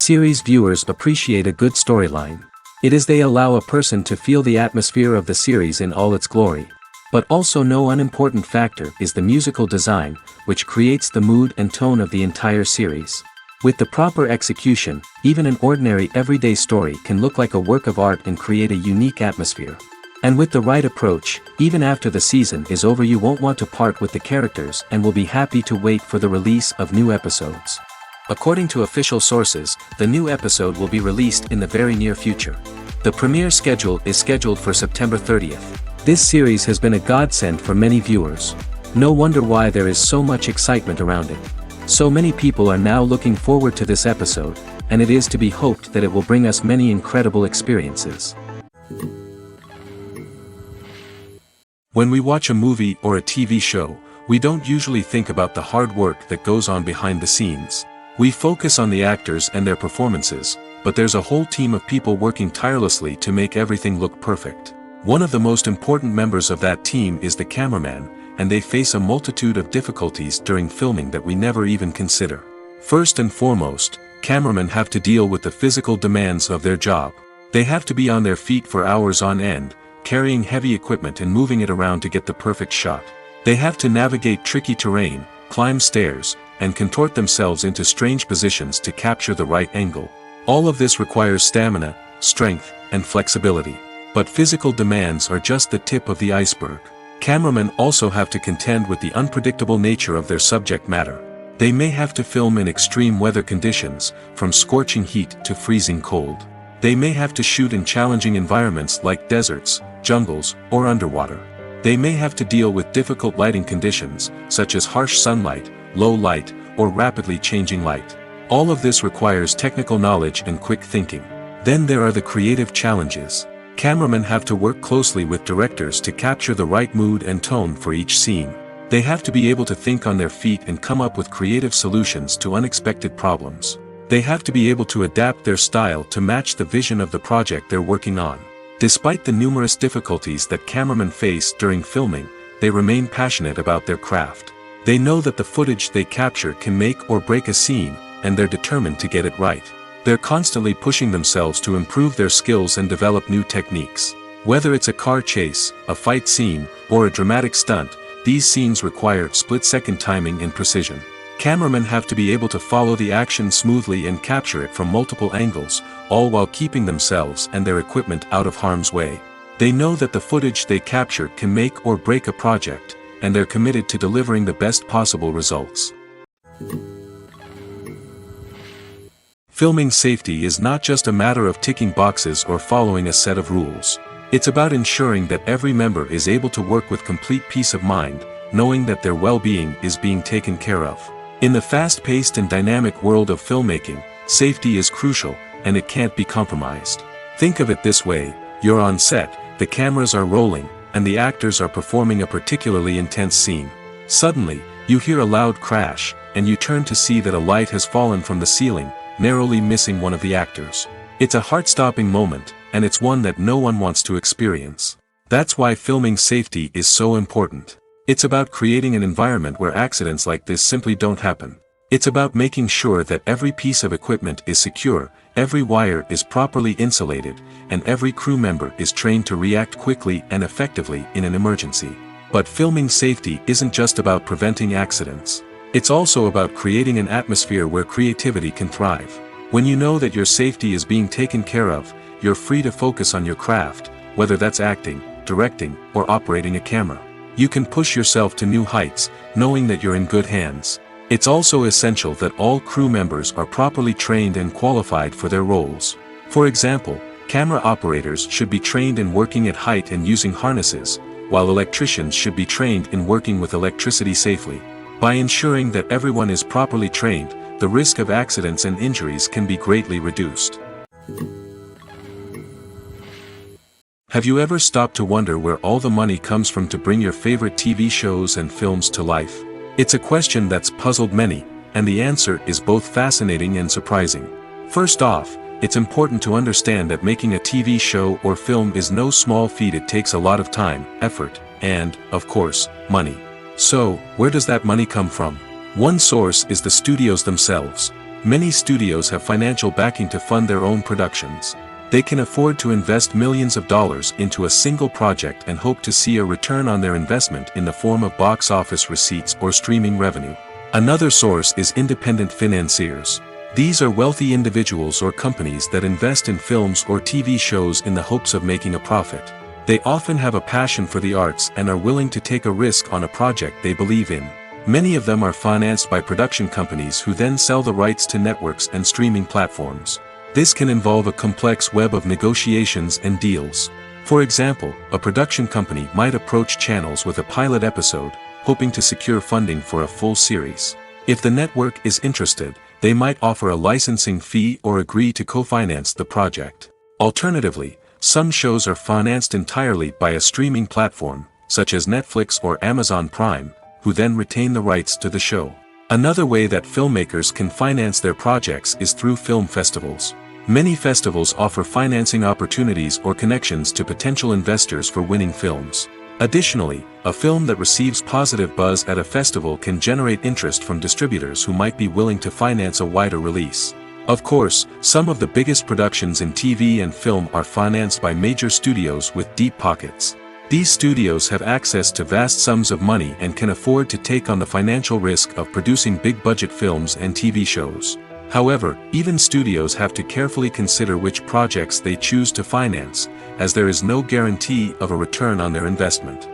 Series viewers appreciate a good storyline. It is they allow a person to feel the atmosphere of the series in all its glory. But also no unimportant factor is the musical design, which creates the mood and tone of the entire series. With the proper execution, even an ordinary everyday story can look like a work of art and create a unique atmosphere. And with the right approach, even after the season is over you won't want to part with the characters and will be happy to wait for the release of new episodes. According to official sources, the new episode will be released in the very near future. The premiere schedule is scheduled for September 30th. This series has been a godsend for many viewers. No wonder why there is so much excitement around it. So many people are now looking forward to this episode, and it is to be hoped that it will bring us many incredible experiences. When we watch a movie or a TV show, we don't usually think about the hard work that goes on behind the scenes. We focus on the actors and their performances, but there's a whole team of people working tirelessly to make everything look perfect. One of the most important members of that team is the cameraman, and they face a multitude of difficulties during filming that we never even consider. First and foremost, cameramen have to deal with the physical demands of their job. They have to be on their feet for hours on end, carrying heavy equipment and moving it around to get the perfect shot. They have to navigate tricky terrain, climb stairs, and contort themselves into strange positions to capture the right angle. All of this requires stamina, strength, and flexibility. But physical demands are just the tip of the iceberg. Cameramen also have to contend with the unpredictable nature of their subject matter. They may have to film in extreme weather conditions, from scorching heat to freezing cold. They may have to shoot in challenging environments like deserts, jungles, or underwater. They may have to deal with difficult lighting conditions, such as harsh sunlight, low light, or rapidly changing light. All of this requires technical knowledge and quick thinking. Then there are the creative challenges. Cameramen have to work closely with directors to capture the right mood and tone for each scene. They have to be able to think on their feet and come up with creative solutions to unexpected problems. They have to be able to adapt their style to match the vision of the project they're working on. Despite the numerous difficulties that cameramen face during filming, they remain passionate about their craft. They know that the footage they capture can make or break a scene, and they're determined to get it right. They're constantly pushing themselves to improve their skills and develop new techniques. Whether it's a car chase, a fight scene, or a dramatic stunt, these scenes require split-second timing and precision. Cameramen have to be able to follow the action smoothly and capture it from multiple angles, all while keeping themselves and their equipment out of harm's way. They know that the footage they capture can make or break a project, and they're committed to delivering the best possible results. Filming safety is not just a matter of ticking boxes or following a set of rules. It's about ensuring that every member is able to work with complete peace of mind, knowing that their well-being is being taken care of. In the fast-paced and dynamic world of filmmaking, safety is crucial, and it can't be compromised. Think of it this way: you're on set, the cameras are rolling, and the actors are performing a particularly intense scene. Suddenly, you hear a loud crash, and you turn to see that a light has fallen from the ceiling, narrowly missing one of the actors. It's a heart-stopping moment, and it's one that no one wants to experience. That's why filming safety is so important. It's about creating an environment where accidents like this simply don't happen. It's about making sure that every piece of equipment is secure, every wire is properly insulated, and every crew member is trained to react quickly and effectively in an emergency. But filming safety isn't just about preventing accidents. It's also about creating an atmosphere where creativity can thrive. When you know that your safety is being taken care of, you're free to focus on your craft, whether that's acting, directing, or operating a camera. You can push yourself to new heights, knowing that you're in good hands. It's also essential that all crew members are properly trained and qualified for their roles. For example, camera operators should be trained in working at height and using harnesses, while electricians should be trained in working with electricity safely. By ensuring that everyone is properly trained, the risk of accidents and injuries can be greatly reduced. Have you ever stopped to wonder where all the money comes from to bring your favorite TV shows and films to life? It's a question that's puzzled many, and the answer is both fascinating and surprising. First off, it's important to understand that making a TV show or film is no small feat. It takes a lot of time, effort, and, of course, money. So, where does that money come from? One source is the studios themselves. Many studios have financial backing to fund their own productions. They can afford to invest millions of dollars into a single project and hope to see a return on their investment in the form of box office receipts or streaming revenue. Another source is independent financiers. These are wealthy individuals or companies that invest in films or TV shows in the hopes of making a profit. They often have a passion for the arts and are willing to take a risk on a project they believe in. Many of them are financed by production companies who then sell the rights to networks and streaming platforms. This can involve a complex web of negotiations and deals. For example, a production company might approach channels with a pilot episode, hoping to secure funding for a full series. If the network is interested, they might offer a licensing fee or agree to co-finance the project. Alternatively, some shows are financed entirely by a streaming platform, such as Netflix or Amazon Prime, who then retain the rights to the show. Another way that filmmakers can finance their projects is through film festivals. Many festivals offer financing opportunities or connections to potential investors for winning films. Additionally, a film that receives positive buzz at a festival can generate interest from distributors who might be willing to finance a wider release. Of course, some of the biggest productions in TV and film are financed by major studios with deep pockets. These studios have access to vast sums of money and can afford to take on the financial risk of producing big-budget films and TV shows. However, even studios have to carefully consider which projects they choose to finance, as there is no guarantee of a return on their investment.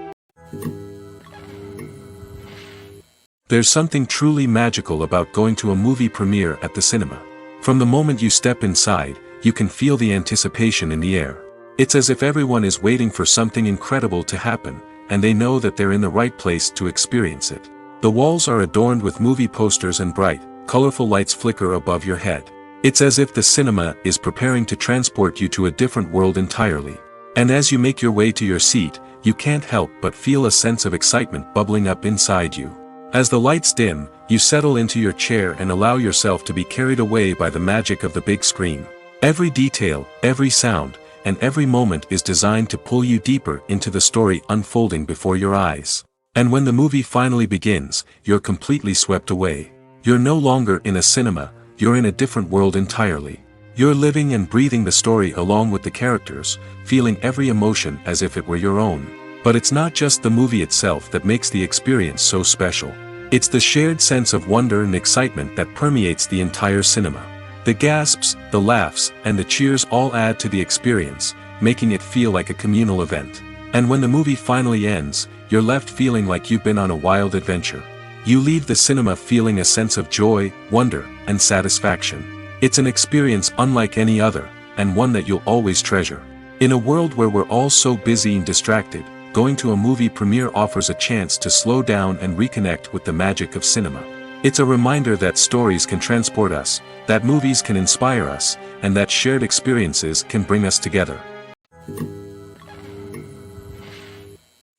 There's something truly magical about going to a movie premiere at the cinema. From the moment you step inside, you can feel the anticipation in the air. It's as if everyone is waiting for something incredible to happen, and they know that they're in the right place to experience it. The walls are adorned with movie posters and bright, colorful lights flicker above your head. It's as if the cinema is preparing to transport you to a different world entirely. And as you make your way to your seat, you can't help but feel a sense of excitement bubbling up inside you. As the lights dim, you settle into your chair and allow yourself to be carried away by the magic of the big screen. Every detail, every sound, and every moment is designed to pull you deeper into the story unfolding before your eyes. And when the movie finally begins, you're completely swept away. You're no longer in a cinema, you're in a different world entirely. You're living and breathing the story along with the characters, feeling every emotion as if it were your own. But it's not just the movie itself that makes the experience so special. It's the shared sense of wonder and excitement that permeates the entire cinema. The gasps, the laughs, and the cheers all add to the experience, making it feel like a communal event. And when the movie finally ends, you're left feeling like you've been on a wild adventure. You leave the cinema feeling a sense of joy, wonder, and satisfaction. It's an experience unlike any other, and one that you'll always treasure. In a world where we're all so busy and distracted, going to a movie premiere offers a chance to slow down and reconnect with the magic of cinema. It's a reminder that stories can transport us, that movies can inspire us, and that shared experiences can bring us together.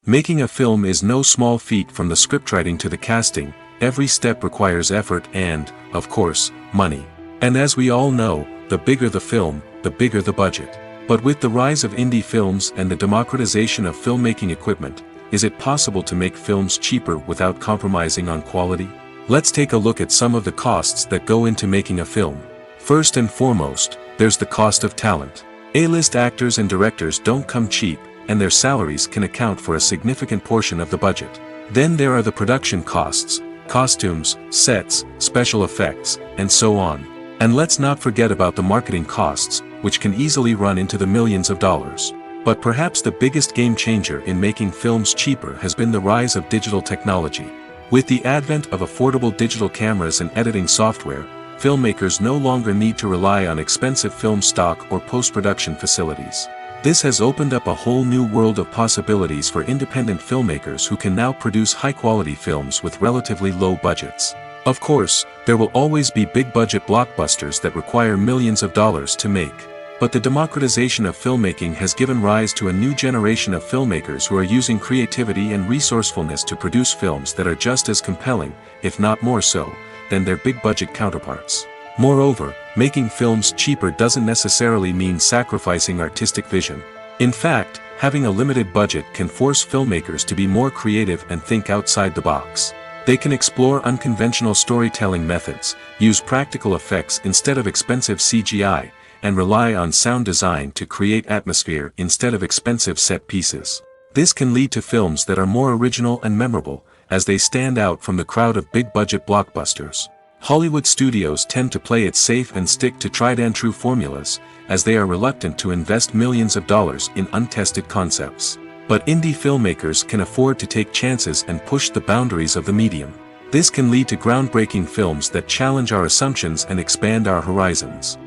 Making a film is no small feat. From the scriptwriting to the casting, every step requires effort and, of course, money. And as we all know, the bigger the film, the bigger the budget. But with the rise of indie films and the democratization of filmmaking equipment, is it possible to make films cheaper without compromising on quality? Let's take a look at some of the costs that go into making a film. First and foremost, there's the cost of talent. A-list actors and directors don't come cheap, and their salaries can account for a significant portion of the budget. Then there are the production costs, costumes, sets, special effects, and so on. And let's not forget about the marketing costs, which can easily run into the millions of dollars. But perhaps the biggest game changer in making films cheaper has been the rise of digital technology. With the advent of affordable digital cameras and editing software, filmmakers no longer need to rely on expensive film stock or post-production facilities. This has opened up a whole new world of possibilities for independent filmmakers who can now produce high-quality films with relatively low budgets. Of course, there will always be big-budget blockbusters that require millions of dollars to make. But the democratization of filmmaking has given rise to a new generation of filmmakers who are using creativity and resourcefulness to produce films that are just as compelling, if not more so, than their big-budget counterparts. Moreover, making films cheaper doesn't necessarily mean sacrificing artistic vision. In fact, having a limited budget can force filmmakers to be more creative and think outside the box. They can explore unconventional storytelling methods, use practical effects instead of expensive CGI, and rely on sound design to create atmosphere instead of expensive set pieces. This can lead to films that are more original and memorable, as they stand out from the crowd of big-budget blockbusters. Hollywood studios tend to play it safe and stick to tried-and-true formulas, as they are reluctant to invest millions of dollars in untested concepts. But indie filmmakers can afford to take chances and push the boundaries of the medium. This can lead to groundbreaking films that challenge our assumptions and expand our horizons.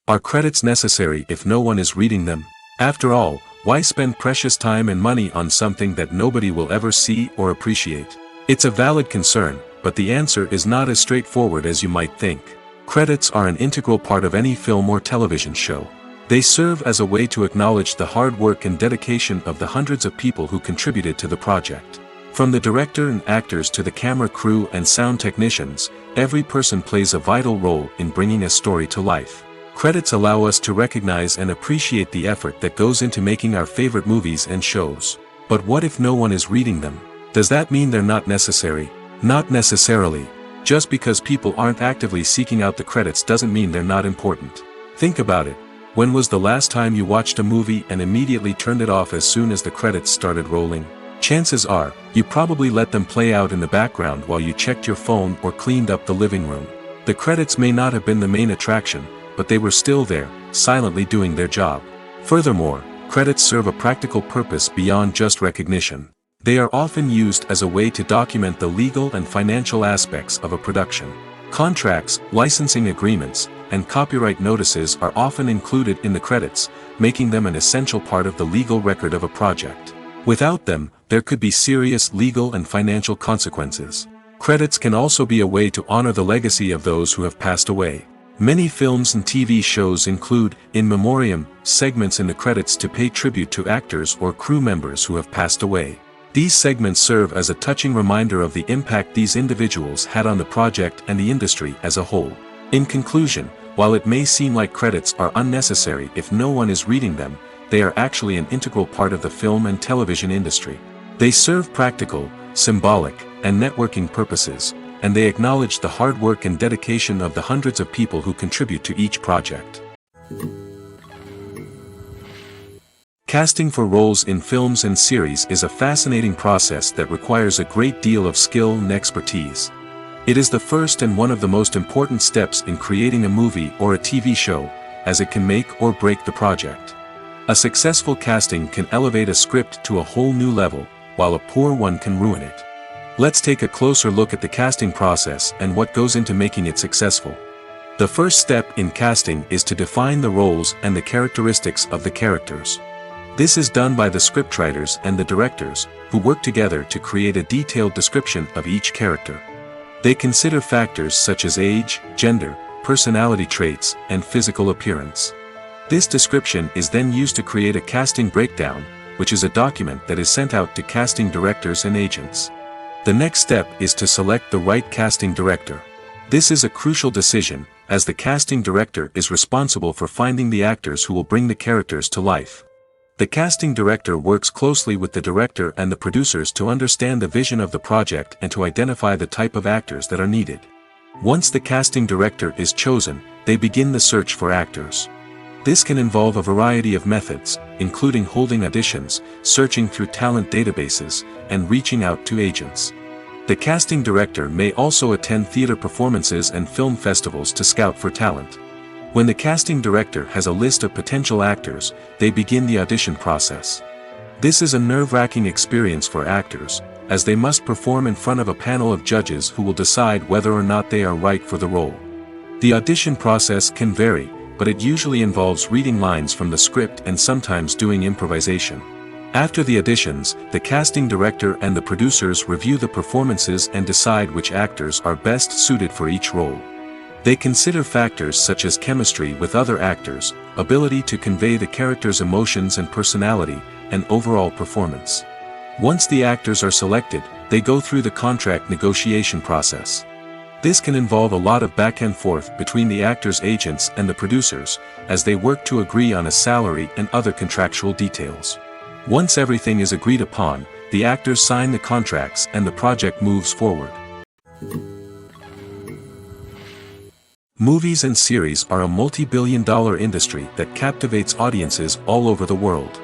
Are credits necessary if no one is reading them? After all, why spend precious time and money on something that nobody will ever see or appreciate? It's a valid concern, but the answer is not as straightforward as you might think. Credits are an integral part of any film or television show. They serve as a way to acknowledge the hard work and dedication of the hundreds of people who contributed to the project. From the director and actors to the camera crew and sound technicians, every person plays a vital role in bringing a story to life. Credits allow us to recognize and appreciate the effort that goes into making our favorite movies and shows. But what if no one is reading them? Does that mean they're not necessary? Not necessarily. Just because people aren't actively seeking out the credits doesn't mean they're not important. Think about it. When was the last time you watched a movie and immediately turned it off as soon as the credits started rolling? Chances are, you probably let them play out in the background while you checked your phone or cleaned up the living room. The credits may not have been the main attraction, but they were still there, silently doing their job. Furthermore, credits serve a practical purpose beyond just recognition. They are often used as a way to document the legal and financial aspects of a production. Contracts, licensing agreements, and copyright notices are often included in the credits, making them an essential part of the legal record of a project. Without them, there could be serious legal and financial consequences. Credits can also be a way to honor the legacy of those who have passed away. Many films and TV shows include, in memoriam, segments in the credits to pay tribute to actors or crew members who have passed away. These segments serve as a touching reminder of the impact these individuals had on the project and the industry as a whole. In conclusion, while it may seem like credits are unnecessary if no one is reading them, they are actually an integral part of the film and television industry. They serve practical, symbolic, and networking purposes, and they acknowledge the hard work and dedication of the hundreds of people who contribute to each project. Casting for roles in films and series is a fascinating process that requires a great deal of skill and expertise. It is the first and one of the most important steps in creating a movie or a TV show, as it can make or break the project. A successful casting can elevate a script to a whole new level, while a poor one can ruin it. Let's take a closer look at the casting process and what goes into making it successful. The first step in casting is to define the roles and the characteristics of the characters. This is done by the scriptwriters and the directors, who work together to create a detailed description of each character. They consider factors such as age, gender, personality traits, and physical appearance. This description is then used to create a casting breakdown, which is a document that is sent out to casting directors and agents. The next step is to select the right casting director. This is a crucial decision, as the casting director is responsible for finding the actors who will bring the characters to life. The casting director works closely with the director and the producers to understand the vision of the project and to identify the type of actors that are needed. Once the casting director is chosen, they begin the search for actors. This can involve a variety of methods, including holding auditions, searching through talent databases, and reaching out to agents. The casting director may also attend theater performances and film festivals to scout for talent. When the casting director has a list of potential actors, they begin the audition process. This is a nerve-wracking experience for actors, as they must perform in front of a panel of judges who will decide whether or not they are right for the role. The audition process can vary, but it usually involves reading lines from the script and sometimes doing improvisation. After the auditions, the casting director and the producers review the performances and decide which actors are best suited for each role. They consider factors such as chemistry with other actors, ability to convey the character's emotions and personality, and overall performance. Once the actors are selected, they go through the contract negotiation process. This can involve a lot of back and forth between the actors' agents and the producers, as they work to agree on a salary and other contractual details. Once everything is agreed upon, the actors sign the contracts and the project moves forward. Movies and series are a multi-billion-dollar industry that captivates audiences all over the world.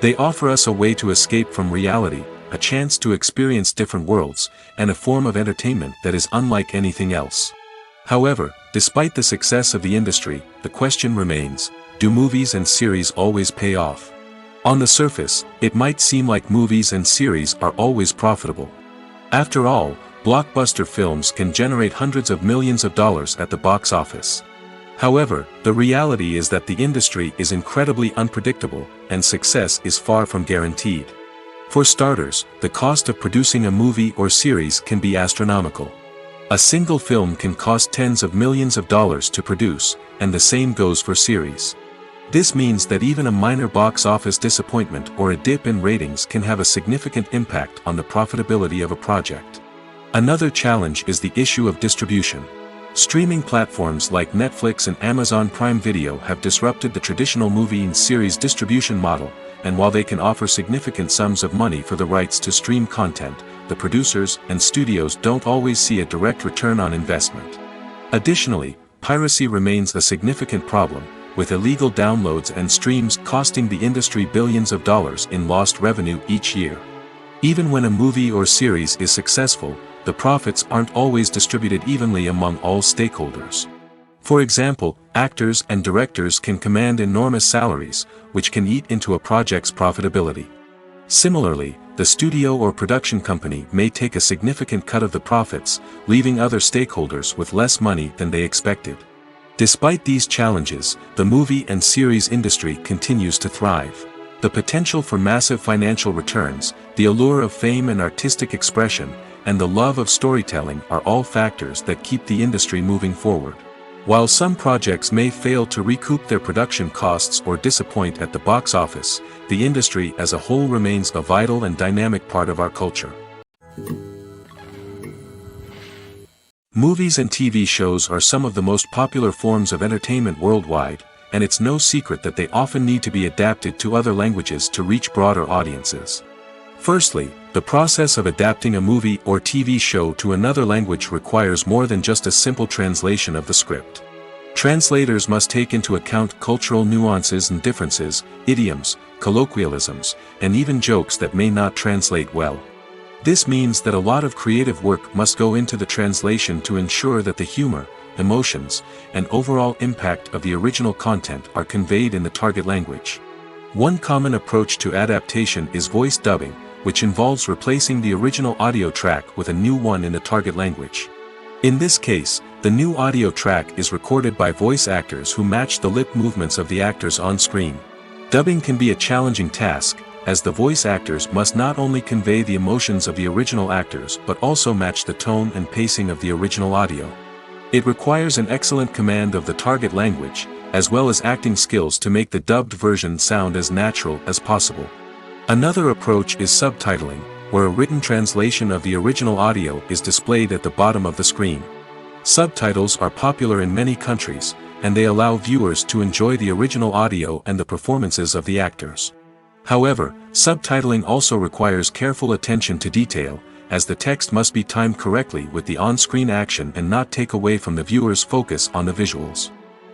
They offer us a way to escape from reality, a chance to experience different worlds, and a form of entertainment that is unlike anything else. However, despite the success of the industry, the question remains, do movies and series always pay off? On the surface, it might seem like movies and series are always profitable. After all, blockbuster films can generate hundreds of millions of dollars at the box office. However, the reality is that the industry is incredibly unpredictable, and success is far from guaranteed. For starters, the cost of producing a movie or series can be astronomical. A single film can cost tens of millions of dollars to produce, and the same goes for series. This means that even a minor box office disappointment or a dip in ratings can have a significant impact on the profitability of a project. Another challenge is the issue of distribution. Streaming platforms like Netflix and Amazon Prime Video have disrupted the traditional movie and series distribution model, and while they can offer significant sums of money for the rights to stream content, the producers and studios don't always see a direct return on investment. Additionally, piracy remains a significant problem, with illegal downloads and streams costing the industry billions of dollars in lost revenue each year. Even when a movie or series is successful, the profits aren't always distributed evenly among all stakeholders. For example, actors and directors can command enormous salaries, which can eat into a project's profitability. Similarly, the studio or production company may take a significant cut of the profits, leaving other stakeholders with less money than they expected. Despite these challenges, the movie and series industry continues to thrive. The potential for massive financial returns, the allure of fame and artistic expression, and the love of storytelling are all factors that keep the industry moving forward. While some projects may fail to recoup their production costs or disappoint at the box office, the industry as a whole remains a vital and dynamic part of our culture. Movies and TV shows are some of the most popular forms of entertainment worldwide, and it's no secret that they often need to be adapted to other languages to reach broader audiences. Firstly, the process of adapting a movie or TV show to another language requires more than just a simple translation of the script. Translators must take into account cultural nuances and differences, idioms, colloquialisms, and even jokes that may not translate well. This means that a lot of creative work must go into the translation to ensure that the humor, emotions, and overall impact of the original content are conveyed in the target language. One common approach to adaptation is voice dubbing, which involves replacing the original audio track with a new one in the target language. In this case, the new audio track is recorded by voice actors who match the lip movements of the actors on screen. Dubbing can be a challenging task, as the voice actors must not only convey the emotions of the original actors but also match the tone and pacing of the original audio. It requires an excellent command of the target language, as well as acting skills to make the dubbed version sound as natural as possible. Another approach is subtitling, where a written translation of the original audio is displayed at the bottom of the screen. Subtitles are popular in many countries, and they allow viewers to enjoy the original audio and the performances of the actors. However, subtitling also requires careful attention to detail, as the text must be timed correctly with the on-screen action and not take away from the viewer's focus on the visuals.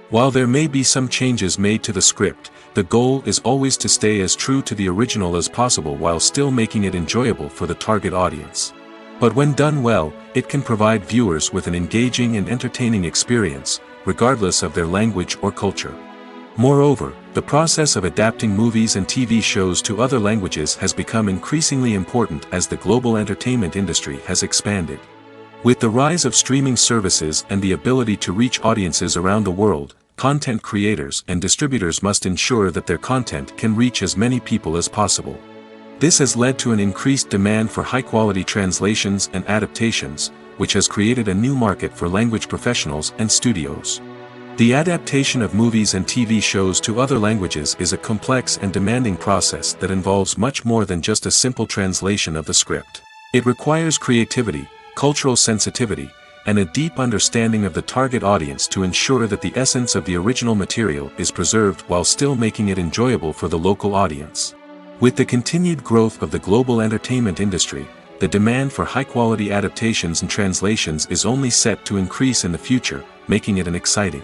While there may be some changes made to the script, the goal is always to stay as true to the original as possible while still making it enjoyable for the target audience. But when done well, it can provide viewers with an engaging and entertaining experience, regardless of their language or culture. Moreover, the process of adapting movies and TV shows to other languages has become increasingly important as the global entertainment industry has expanded. With the rise of streaming services and the ability to reach audiences around the world, content creators and distributors must ensure that their content can reach as many people as possible. This has led to an increased demand for high-quality translations and adaptations, which has created a new market for language professionals and studios. The adaptation of movies and TV shows to other languages is a complex and demanding process that involves much more than just a simple translation of the script. It requires creativity, cultural sensitivity, and a deep understanding of the target audience to ensure that the essence of the original material is preserved while still making it enjoyable for the local audience. With the continued growth of the global entertainment industry, the demand for high-quality adaptations and translations is only set to increase in the future, making it an exciting.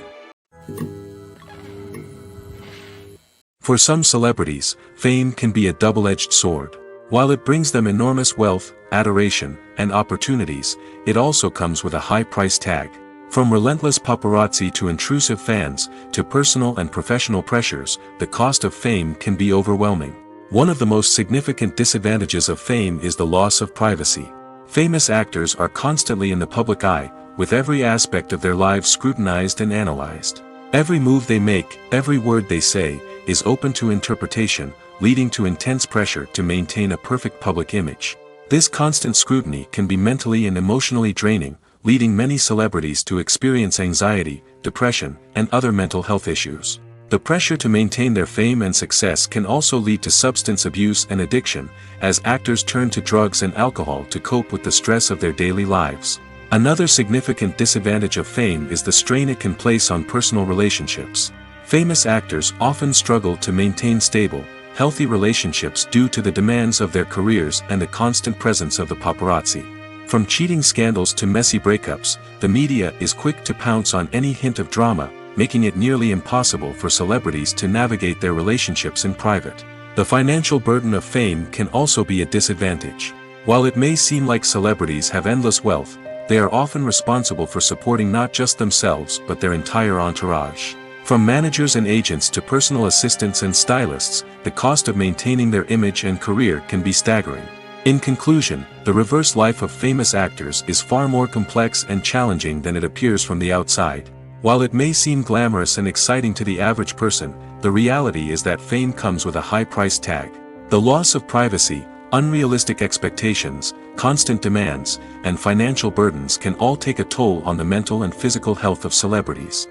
For some celebrities, fame can be a double-edged sword. While it brings them enormous wealth, adoration, and opportunities, it also comes with a high price tag. From relentless paparazzi to intrusive fans, to personal and professional pressures, the cost of fame can be overwhelming. One of the most significant disadvantages of fame is the loss of privacy. Famous actors are constantly in the public eye, with every aspect of their lives scrutinized and analyzed. Every move they make, every word they say, is open to interpretation, leading to intense pressure to maintain a perfect public image. This constant scrutiny can be mentally and emotionally draining, leading many celebrities to experience anxiety, depression, and other mental health issues. The pressure to maintain their fame and success can also lead to substance abuse and addiction, as actors turn to drugs and alcohol to cope with the stress of their daily lives. Another significant disadvantage of fame is the strain it can place on personal relationships. Famous actors often struggle to maintain stable, healthy relationships due to the demands of their careers and the constant presence of the paparazzi. From cheating scandals to messy breakups, the media is quick to pounce on any hint of drama, making it nearly impossible for celebrities to navigate their relationships in private. The financial burden of fame can also be a disadvantage. While it may seem like celebrities have endless wealth, they are often responsible for supporting not just themselves but their entire entourage. From managers and agents to personal assistants and stylists, the cost of maintaining their image and career can be staggering. In conclusion, the reverse life of famous actors is far more complex and challenging than it appears from the outside. While it may seem glamorous and exciting to the average person, the reality is that fame comes with a high price tag. The loss of privacy, unrealistic expectations, constant demands, and financial burdens can all take a toll on the mental and physical health of celebrities.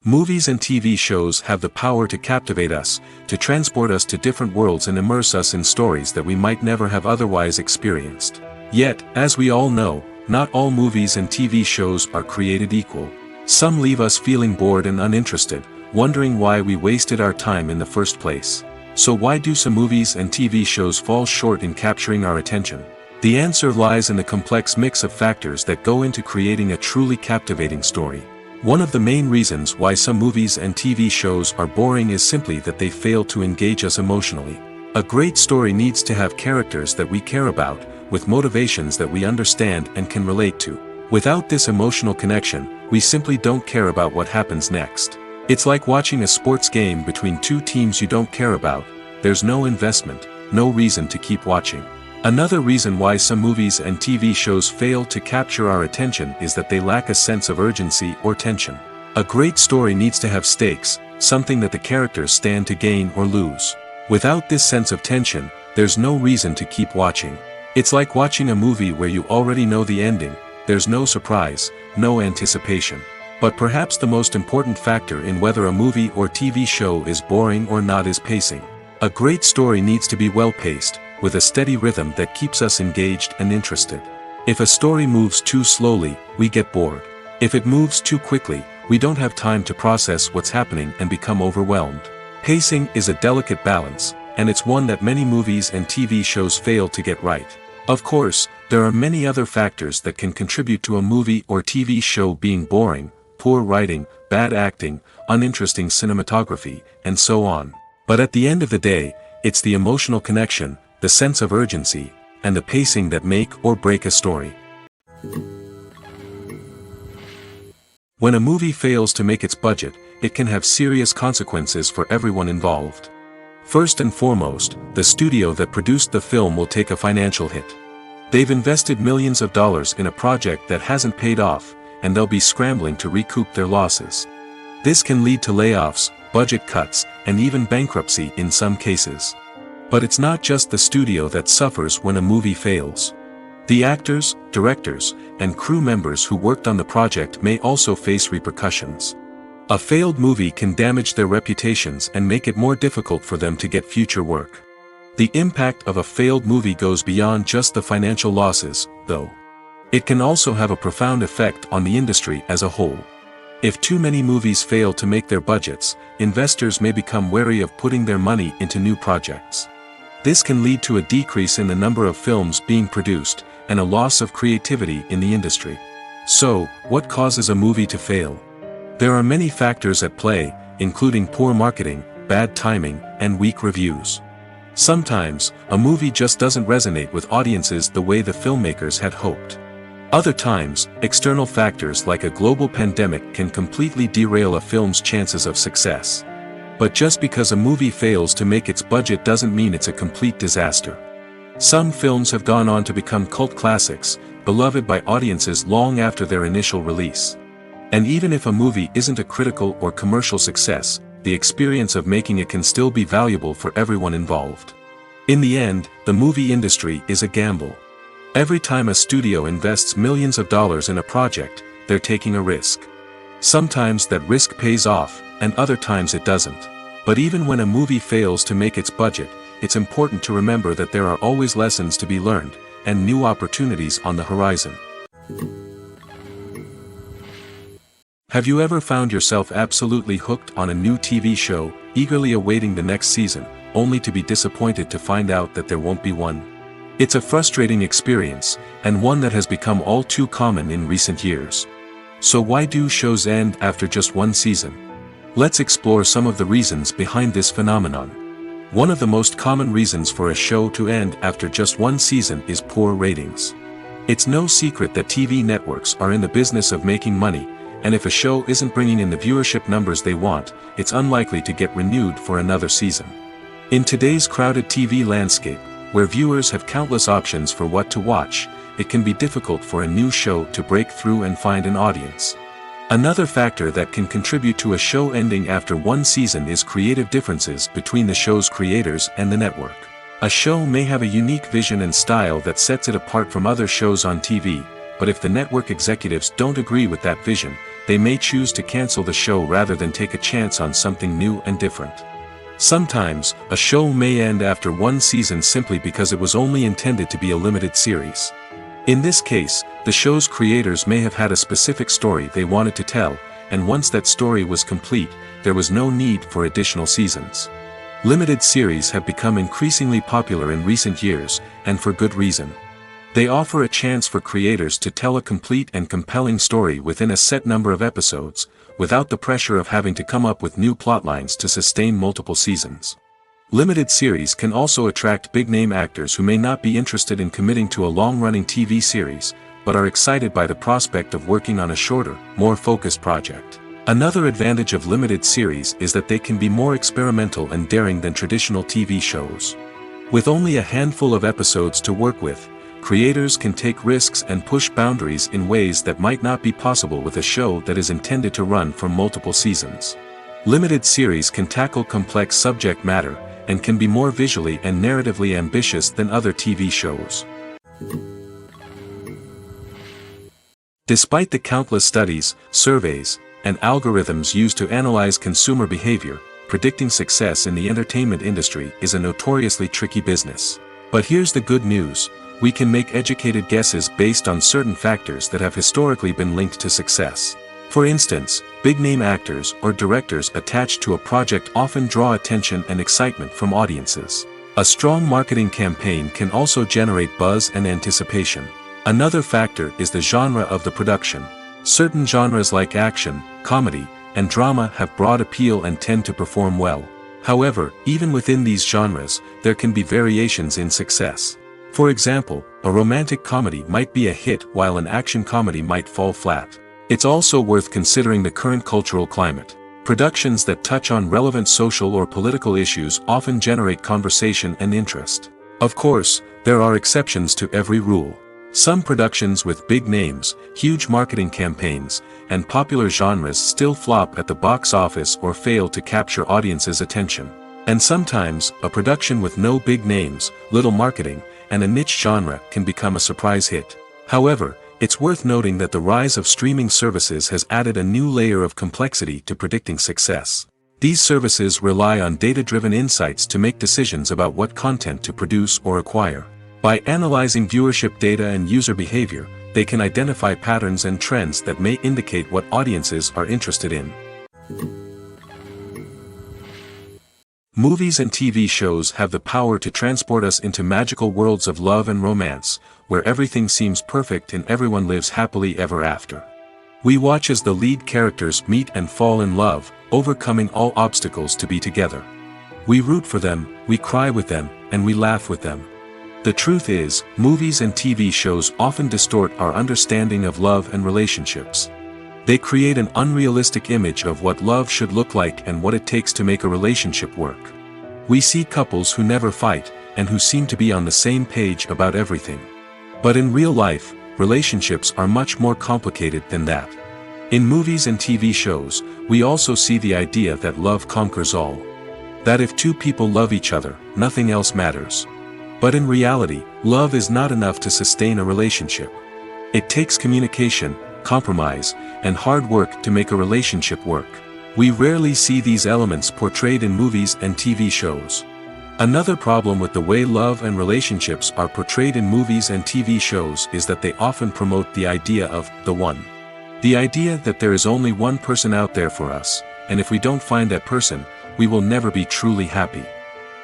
Movies and TV shows have the power to captivate us, to transport us to different worlds and immerse us in stories that we might never have otherwise experienced. Yet, as we all know, not all movies and TV shows are created equal. Some leave us feeling bored and uninterested, wondering why we wasted our time in the first place. So why do some movies and TV shows fall short in capturing our attention? The answer lies in the complex mix of factors that go into creating a truly captivating story. One of the main reasons why some movies and TV shows are boring is simply that they fail to engage us emotionally. A great story needs to have characters that we care about, with motivations that we understand and can relate to. Without this emotional connection, we simply don't care about what happens next. It's like watching a sports game between two teams you don't care about. There's no investment, no reason to keep watching. Another reason why some movies and TV shows fail to capture our attention is that they lack a sense of urgency or tension. A great story needs to have stakes, something that the characters stand to gain or lose. Without this sense of tension, there's no reason to keep watching. It's like watching a movie where you already know the ending, there's no surprise, no anticipation. But perhaps the most important factor in whether a movie or TV show is boring or not is pacing. A great story needs to be well-paced, with a steady rhythm that keeps us engaged and interested. If a story moves too slowly, we get bored. If it moves too quickly, we don't have time to process what's happening and become overwhelmed. Pacing is a delicate balance, and it's one that many movies and TV shows fail to get right. Of course, there are many other factors that can contribute to a movie or TV show being boring: poor writing, bad acting, uninteresting cinematography, and so on. But at the end of the day, it's the emotional connection, the sense of urgency, and the pacing that make or break a story. When a movie fails to make its budget, it can have serious consequences for everyone involved. First and foremost, the studio that produced the film will take a financial hit. They've invested millions of dollars in a project that hasn't paid off, and they'll be scrambling to recoup their losses. This can lead to layoffs, budget cuts, and even bankruptcy in some cases. But it's not just the studio that suffers when a movie fails. The actors, directors, and crew members who worked on the project may also face repercussions. A failed movie can damage their reputations and make it more difficult for them to get future work. The impact of a failed movie goes beyond just the financial losses, though. It can also have a profound effect on the industry as a whole. If too many movies fail to make their budgets, investors may become wary of putting their money into new projects. This can lead to a decrease in the number of films being produced, and a loss of creativity in the industry. So, what causes a movie to fail? There are many factors at play, including poor marketing, bad timing, and weak reviews. Sometimes, a movie just doesn't resonate with audiences the way the filmmakers had hoped. Other times, external factors like a global pandemic can completely derail a film's chances of success. But just because a movie fails to make its budget doesn't mean it's a complete disaster. Some films have gone on to become cult classics, beloved by audiences long after their initial release. And even if a movie isn't a critical or commercial success, the experience of making it can still be valuable for everyone involved. In the end, the movie industry is a gamble. Every time a studio invests millions of dollars in a project, they're taking a risk. Sometimes that risk pays off, and other times it doesn't. But even when a movie fails to make its budget, it's important to remember that there are always lessons to be learned, and new opportunities on the horizon. Have you ever found yourself absolutely hooked on a new TV show, eagerly awaiting the next season, only to be disappointed to find out that there won't be one? It's a frustrating experience, and one that has become all too common in recent years. So why do shows end after just one season? Let's explore some of the reasons behind this phenomenon. One of the most common reasons for a show to end after just one season is poor ratings. It's no secret that TV networks are in the business of making money, and if a show isn't bringing in the viewership numbers they want, it's unlikely to get renewed for another season. In today's crowded TV landscape, where viewers have countless options for what to watch, it can be difficult for a new show to break through and find an audience. Another factor that can contribute to a show ending after one season is creative differences between the show's creators and the network. A show may have a unique vision and style that sets it apart from other shows on TV, but if the network executives don't agree with that vision, they may choose to cancel the show rather than take a chance on something new and different. Sometimes, a show may end after one season simply because it was only intended to be a limited series. In this case, the show's creators may have had a specific story they wanted to tell, and once that story was complete, there was no need for additional seasons. Limited series have become increasingly popular in recent years, and for good reason. They offer a chance for creators to tell a complete and compelling story within a set number of episodes, without the pressure of having to come up with new plotlines to sustain multiple seasons. Limited series can also attract big-name actors who may not be interested in committing to a long-running TV series, but are excited by the prospect of working on a shorter, more focused project. Another advantage of limited series is that they can be more experimental and daring than traditional TV shows. With only a handful of episodes to work with, creators can take risks and push boundaries in ways that might not be possible with a show that is intended to run for multiple seasons. Limited series can tackle complex subject matter, and can be more visually and narratively ambitious than other TV shows. Despite the countless studies, surveys, and algorithms used to analyze consumer behavior, predicting success in the entertainment industry is a notoriously tricky business. But here's the good news. We can make educated guesses based on certain factors that have historically been linked to success. For instance, big-name actors or directors attached to a project often draw attention and excitement from audiences. A strong marketing campaign can also generate buzz and anticipation. Another factor is the genre of the production. Certain genres like action, comedy, and drama have broad appeal and tend to perform well. However, even within these genres, there can be variations in success. For example, a romantic comedy might be a hit while an action comedy might fall flat. It's also worth considering the current cultural climate. Productions that touch on relevant social or political issues often generate conversation and interest. Of course, there are exceptions to every rule. Some productions with big names, huge marketing campaigns, and popular genres still flop at the box office or fail to capture audiences' attention. And sometimes, a production with no big names, little marketing, and a niche genre can become a surprise hit. However, it's worth noting that the rise of streaming services has added a new layer of complexity to predicting success. These services rely on data-driven insights to make decisions about what content to produce or acquire. By analyzing viewership data and user behavior, they can identify patterns and trends that may indicate what audiences are interested in. Movies and TV shows have the power to transport us into magical worlds of love and romance, where everything seems perfect and everyone lives happily ever after. We watch as the lead characters meet and fall in love, overcoming all obstacles to be together. We root for them, we cry with them, and we laugh with them. The truth is, movies and TV shows often distort our understanding of love and relationships. They create an unrealistic image of what love should look like and what it takes to make a relationship work. We see couples who never fight, and who seem to be on the same page about everything. But in real life, relationships are much more complicated than that. In movies and TV shows, we also see the idea that love conquers all. That if two people love each other, nothing else matters. But in reality, love is not enough to sustain a relationship. It takes communication, compromise, and hard work to make a relationship work. We rarely see these elements portrayed in movies and TV shows. Another problem with the way love and relationships are portrayed in movies and TV shows is that they often promote the idea of the one. The idea that there is only one person out there for us, and if we don't find that person, we will never be truly happy.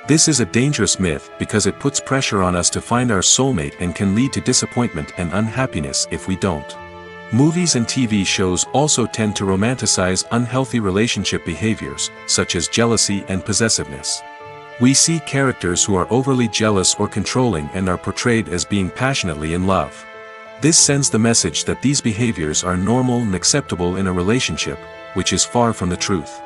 This is a dangerous myth because it puts pressure on us to find our soulmate and can lead to disappointment and unhappiness if we don't. Movies and TV shows also tend to romanticize unhealthy relationship behaviors, such as jealousy and possessiveness. We see characters who are overly jealous or controlling and are portrayed as being passionately in love. This sends the message that these behaviors are normal and acceptable in a relationship, which is far from the truth.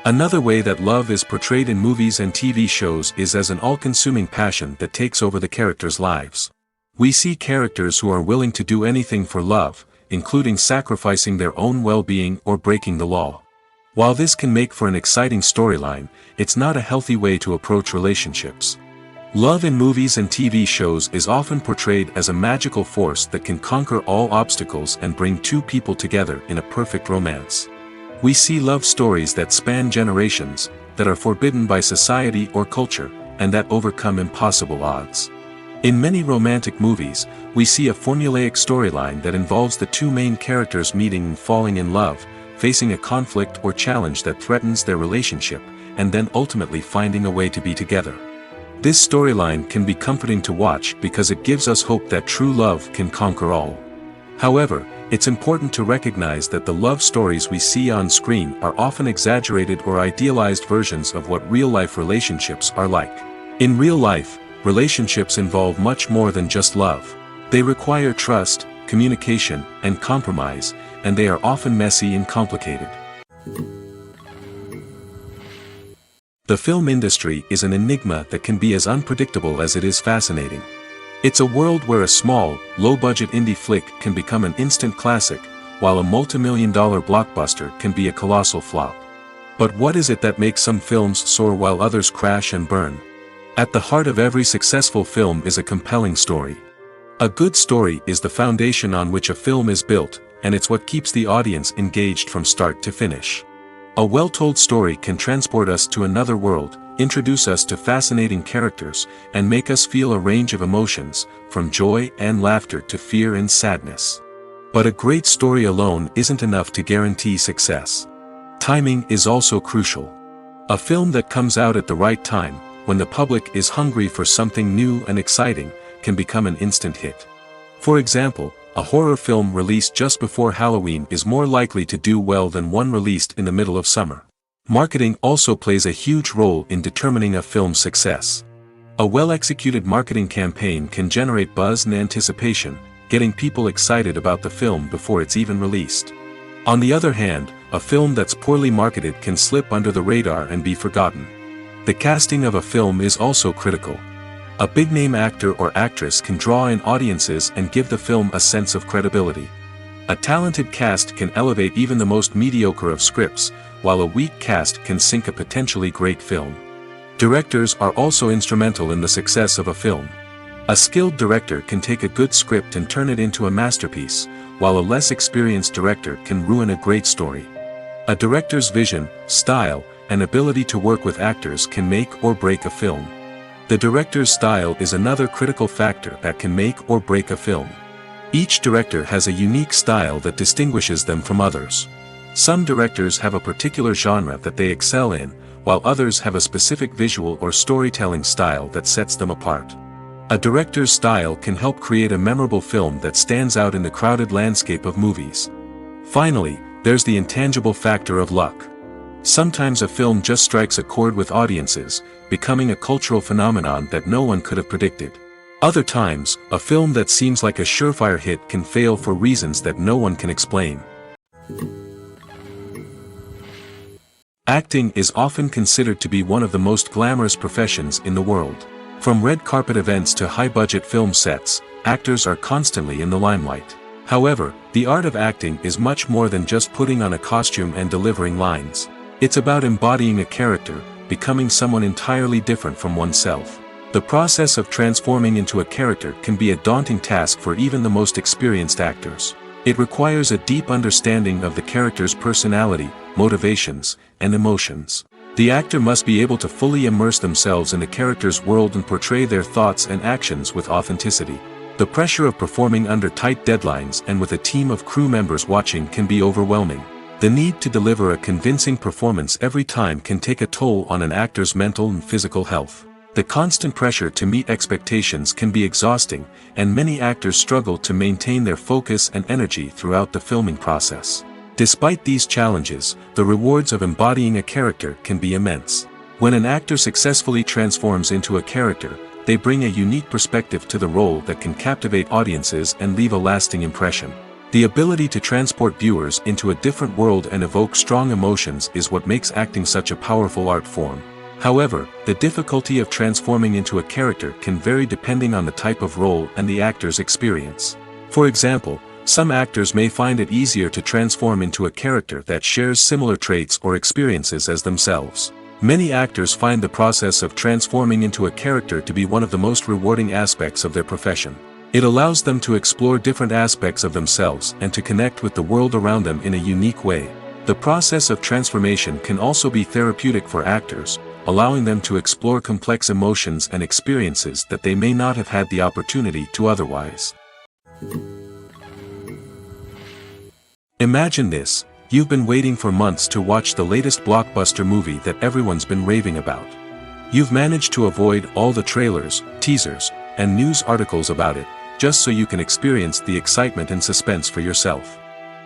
Another way that love is portrayed in movies and TV shows is as an all-consuming passion that takes over the characters' lives. We see characters who are willing to do anything for love, including sacrificing their own well-being or breaking the law. While this can make for an exciting storyline, it's not a healthy way to approach relationships. Love in movies and TV shows is often portrayed as a magical force that can conquer all obstacles and bring two people together in a perfect romance. We see love stories that span generations, that are forbidden by society or culture, and that overcome impossible odds. In many romantic movies, we see a formulaic storyline that involves the two main characters meeting and falling in love, facing a conflict or challenge that threatens their relationship, and then ultimately finding a way to be together. This storyline can be comforting to watch because it gives us hope that true love can conquer all. However, it's important to recognize that the love stories we see on screen are often exaggerated or idealized versions of what real-life relationships are like. In real life, relationships involve much more than just love. They require trust, communication, and compromise, and they are often messy and complicated. The film industry is an enigma that can be as unpredictable as it is fascinating. It's a world where a small, low-budget indie flick can become an instant classic, while a multi-million-dollar blockbuster can be a colossal flop. But what is it that makes some films soar while others crash and burn? At the heart of every successful film is a compelling story. A good story is the foundation on which a film is built, and it's what keeps the audience engaged from start to finish. A well-told story can transport us to another world, introduce us to fascinating characters, and make us feel a range of emotions, from joy and laughter to fear and sadness. But a great story alone isn't enough to guarantee success. Timing is also crucial. A film that comes out at the right time, when the public is hungry for something new and exciting, can become an instant hit. For example, a horror film released just before Halloween is more likely to do well than one released in the middle of summer. Marketing also plays a huge role in determining a film's success. A well-executed marketing campaign can generate buzz and anticipation, getting people excited about the film before it's even released. On the other hand, a film that's poorly marketed can slip under the radar and be forgotten. The casting of a film is also critical. A big-name actor or actress can draw in audiences and give the film a sense of credibility. A talented cast can elevate even the most mediocre of scripts, while a weak cast can sink a potentially great film. Directors are also instrumental in the success of a film. A skilled director can take a good script and turn it into a masterpiece, while a less experienced director can ruin a great story. A director's vision, style, and ability to work with actors can make or break a film. The director's style is another critical factor that can make or break a film. Each director has a unique style that distinguishes them from others. Some directors have a particular genre that they excel in, while others have a specific visual or storytelling style that sets them apart. A director's style can help create a memorable film that stands out in the crowded landscape of movies. Finally, there's the intangible factor of luck. Sometimes a film just strikes a chord with audiences, becoming a cultural phenomenon that no one could have predicted. Other times, a film that seems like a surefire hit can fail for reasons that no one can explain. Acting is often considered to be one of the most glamorous professions in the world. From red carpet events to high-budget film sets, actors are constantly in the limelight. However, the art of acting is much more than just putting on a costume and delivering lines. It's about embodying a character, becoming someone entirely different from oneself. The process of transforming into a character can be a daunting task for even the most experienced actors. It requires a deep understanding of the character's personality, motivations, and emotions. The actor must be able to fully immerse themselves in the character's world and portray their thoughts and actions with authenticity. The pressure of performing under tight deadlines and with a team of crew members watching can be overwhelming. The need to deliver a convincing performance every time can take a toll on an actor's mental and physical health. The constant pressure to meet expectations can be exhausting, and many actors struggle to maintain their focus and energy throughout the filming process. Despite these challenges, the rewards of embodying a character can be immense. When an actor successfully transforms into a character, they bring a unique perspective to the role that can captivate audiences and leave a lasting impression. The ability to transport viewers into a different world and evoke strong emotions is what makes acting such a powerful art form. However, the difficulty of transforming into a character can vary depending on the type of role and the actor's experience. For example, some actors may find it easier to transform into a character that shares similar traits or experiences as themselves. Many actors find the process of transforming into a character to be one of the most rewarding aspects of their profession. It allows them to explore different aspects of themselves and to connect with the world around them in a unique way. The process of transformation can also be therapeutic for actors, allowing them to explore complex emotions and experiences that they may not have had the opportunity to otherwise. Imagine this: you've been waiting for months to watch the latest blockbuster movie that everyone's been raving about. You've managed to avoid all the trailers, teasers, and news articles about it, just so you can experience the excitement and suspense for yourself.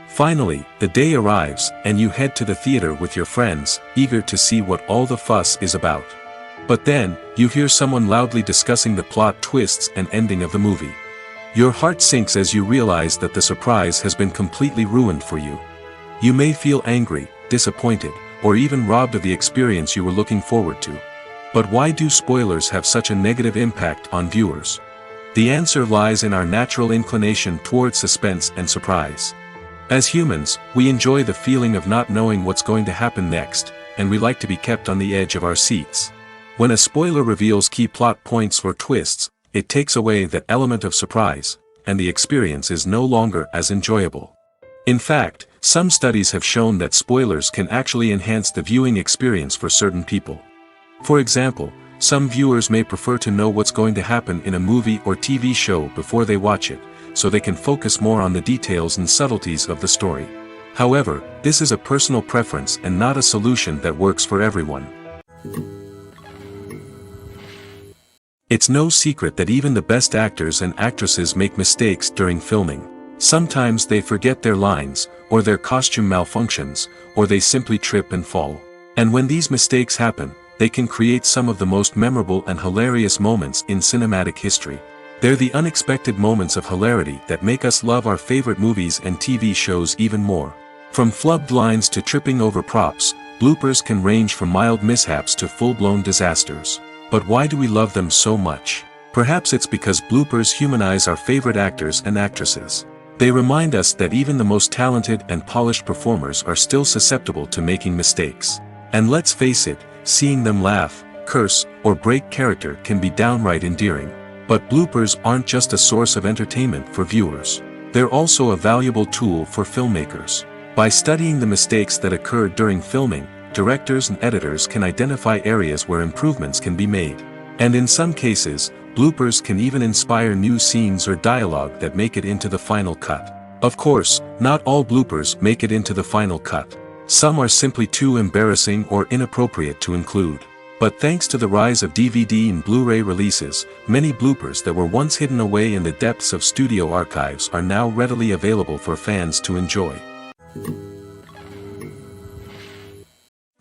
Finally, the day arrives, and you head to the theater with your friends, eager to see what all the fuss is about. But then, you hear someone loudly discussing the plot twists and ending of the movie. Your heart sinks as you realize that the surprise has been completely ruined for you. You may feel angry, disappointed, or even robbed of the experience you were looking forward to. But why do spoilers have such a negative impact on viewers? The answer lies in our natural inclination toward suspense and surprise. As humans, we enjoy the feeling of not knowing what's going to happen next, and we like to be kept on the edge of our seats. When a spoiler reveals key plot points or twists, it takes away that element of surprise, and the experience is no longer as enjoyable. In fact, some studies have shown that spoilers can actually enhance the viewing experience for certain people. For example, some viewers may prefer to know what's going to happen in a movie or TV show before they watch it, so they can focus more on the details and subtleties of the story. However, this is a personal preference and not a solution that works for everyone. It's no secret that even the best actors and actresses make mistakes during filming. Sometimes they forget their lines, or their costume malfunctions, or they simply trip and fall. And when these mistakes happen, they can create some of the most memorable and hilarious moments in cinematic history. They're the unexpected moments of hilarity that make us love our favorite movies and TV shows even more. From flubbed lines to tripping over props, bloopers can range from mild mishaps to full-blown disasters. But why do we love them so much? Perhaps it's because bloopers humanize our favorite actors and actresses. They remind us that even the most talented and polished performers are still susceptible to making mistakes. And let's face it, seeing them laugh, curse, or break character can be downright endearing. But bloopers aren't just a source of entertainment for viewers. They're also a valuable tool for filmmakers. By studying the mistakes that occurred during filming, directors and editors can identify areas where improvements can be made. And in some cases, Bloopers can even inspire new scenes or dialogue that make it into the final cut. Of course, not all bloopers make it into the final cut. Some are simply too embarrassing or inappropriate to include. But thanks to the rise of DVD and Blu-ray releases, many bloopers that were once hidden away in the depths of studio archives are now readily available for fans to enjoy.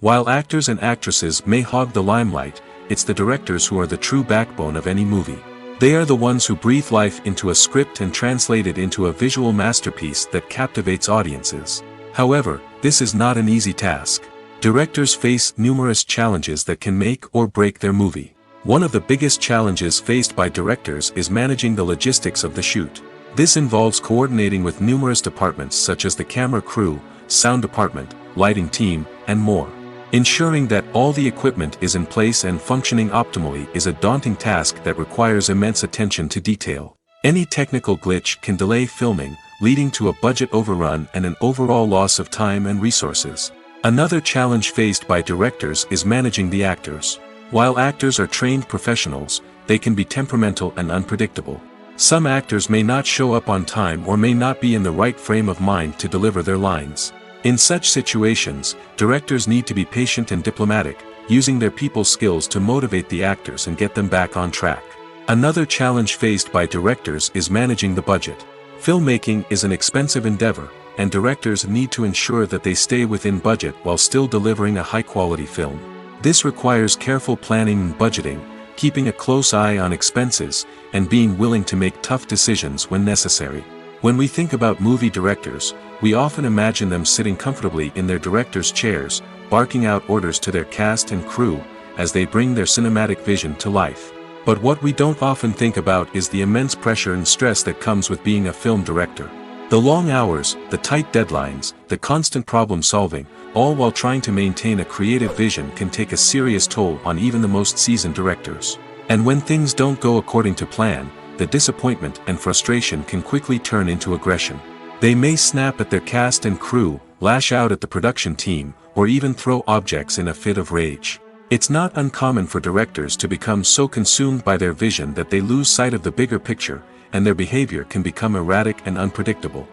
While actors and actresses may hog the limelight, it's the directors who are the true backbone of any movie. They are the ones who breathe life into a script and translate it into a visual masterpiece that captivates audiences. However, this is not an easy task. Directors face numerous challenges that can make or break their movie. One of the biggest challenges faced by directors is managing the logistics of the shoot. This involves coordinating with numerous departments such as the camera crew, sound department, lighting team, and more. Ensuring that all the equipment is in place and functioning optimally is a daunting task that requires immense attention to detail. Any technical glitch can delay filming, leading to a budget overrun and an overall loss of time and resources. Another challenge faced by directors is managing the actors. While actors are trained professionals, they can be temperamental and unpredictable. Some actors may not show up on time or may not be in the right frame of mind to deliver their lines. In such situations, directors need to be patient and diplomatic, using their people skills to motivate the actors and get them back on track. Another challenge faced by directors is managing the budget. Filmmaking is an expensive endeavor, and directors need to ensure that they stay within budget while still delivering a high-quality film. This requires careful planning and budgeting, keeping a close eye on expenses, and being willing to make tough decisions when necessary. When we think about movie directors, we often imagine them sitting comfortably in their director's chairs, barking out orders to their cast and crew, as they bring their cinematic vision to life. But what we don't often think about is the immense pressure and stress that comes with being a film director. The long hours, the tight deadlines, the constant problem solving, all while trying to maintain a creative vision can take a serious toll on even the most seasoned directors. And when things don't go according to plan, the disappointment and frustration can quickly turn into aggression. They may snap at their cast and crew, lash out at the production team, or even throw objects in a fit of rage. It's not uncommon for directors to become so consumed by their vision that they lose sight of the bigger picture, and their behavior can become erratic and unpredictable.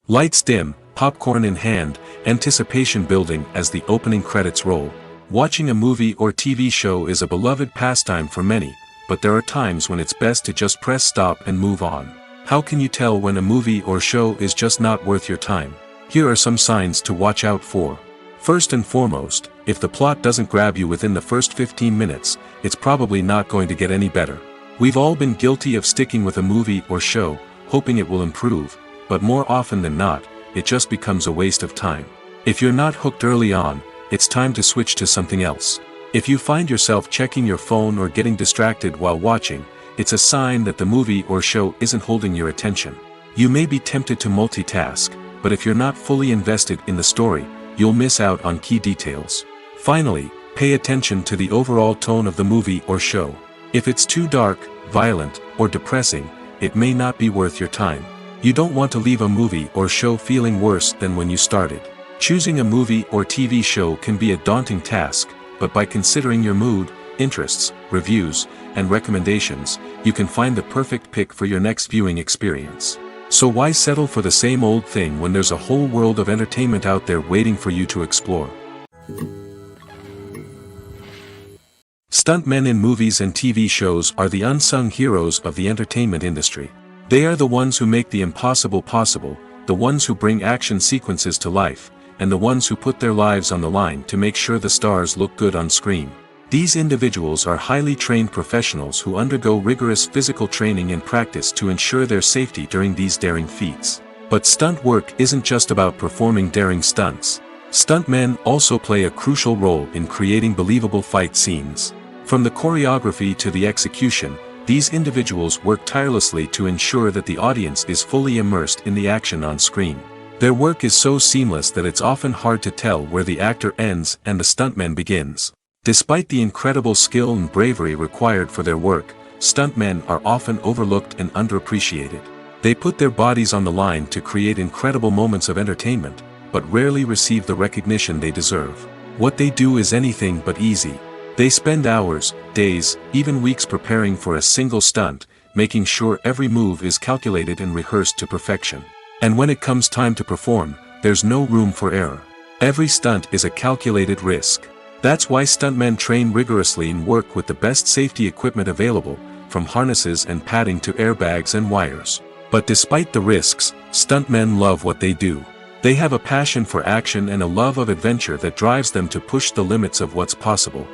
Lights dim, popcorn in hand, anticipation building as the opening credits roll. Watching a movie or TV show is a beloved pastime for many, but there are times when it's best to just press stop and move on. How can you tell when a movie or show is just not worth your time? Here are some signs to watch out for. First and foremost, if the plot doesn't grab you within the first 15 minutes, it's probably not going to get any better. We've all been guilty of sticking with a movie or show, hoping it will improve, but more often than not, it just becomes a waste of time. If you're not hooked early on, it's time to switch to something else. If you find yourself checking your phone or getting distracted while watching, it's a sign that the movie or show isn't holding your attention. You may be tempted to multitask, but if you're not fully invested in the story, you'll miss out on key details. Finally, pay attention to the overall tone of the movie or show. If it's too dark, violent, or depressing, it may not be worth your time. You don't want to leave a movie or show feeling worse than when you started. Choosing a movie or TV show can be a daunting task, but by considering your mood, interests, reviews, and recommendations, you can find the perfect pick for your next viewing experience. So why settle for the same old thing when there's a whole world of entertainment out there waiting for you to explore? Stuntmen in movies and TV shows are the unsung heroes of the entertainment industry. They are the ones who make the impossible possible, the ones who bring action sequences to life, and the ones who put their lives on the line to make sure the stars look good on screen. These individuals are highly trained professionals who undergo rigorous physical training and practice to ensure their safety during these daring feats. But stunt work isn't just about performing daring stunts. Stuntmen also play a crucial role in creating believable fight scenes. From the choreography to the execution, these individuals work tirelessly to ensure that the audience is fully immersed in the action on screen. Their work is so seamless that it's often hard to tell where the actor ends and the stuntman begins. Despite the incredible skill and bravery required for their work, stuntmen are often overlooked and underappreciated. They put their bodies on the line to create incredible moments of entertainment, but rarely receive the recognition they deserve. What they do is anything but easy. They spend hours, days, even weeks preparing for a single stunt, making sure every move is calculated and rehearsed to perfection. And when it comes time to perform, there's no room for error. Every stunt is a calculated risk. That's why stuntmen train rigorously and work with the best safety equipment available, from harnesses and padding to airbags and wires. But despite the risks, stuntmen love what they do. They have a passion for action and a love of adventure that drives them to push the limits of what's possible.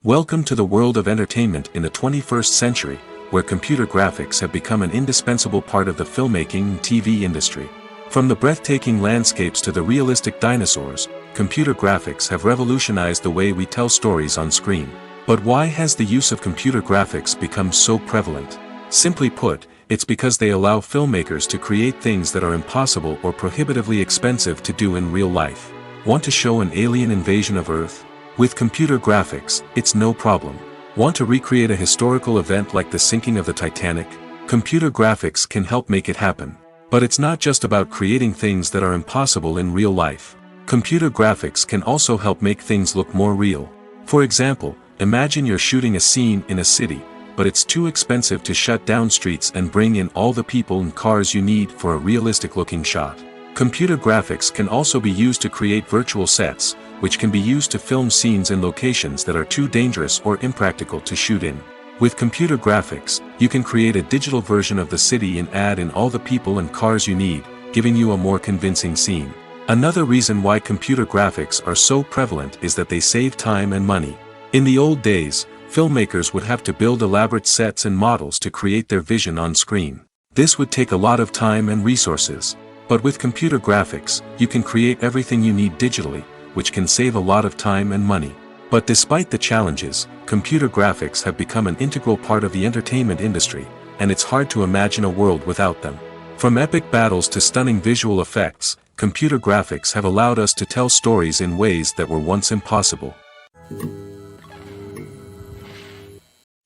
Welcome to the world of entertainment in the 21st century, where computer graphics have become an indispensable part of the filmmaking and TV industry. From the breathtaking landscapes to the realistic dinosaurs, computer graphics have revolutionized the way we tell stories on screen. But why has the use of computer graphics become so prevalent? Simply put, it's because they allow filmmakers to create things that are impossible or prohibitively expensive to do in real life. Want to show an alien invasion of Earth? With computer graphics, it's no problem. Want to recreate a historical event like the sinking of the Titanic? Computer graphics can help make it happen. But it's not just about creating things that are impossible in real life. Computer graphics can also help make things look more real. For example, imagine you're shooting a scene in a city, but it's too expensive to shut down streets and bring in all the people and cars you need for a realistic-looking shot. Computer graphics can also be used to create virtual sets, which can be used to film scenes in locations that are too dangerous or impractical to shoot in. With computer graphics, you can create a digital version of the city and add in all the people and cars you need, giving you a more convincing scene. Another reason why computer graphics are so prevalent is that they save time and money. In the old days, filmmakers would have to build elaborate sets and models to create their vision on screen. This would take a lot of time and resources. But with computer graphics, you can create everything you need digitally, which can save a lot of time and money. But despite the challenges, computer graphics have become an integral part of the entertainment industry, and it's hard to imagine a world without them. From epic battles to stunning visual effects, computer graphics have allowed us to tell stories in ways that were once impossible.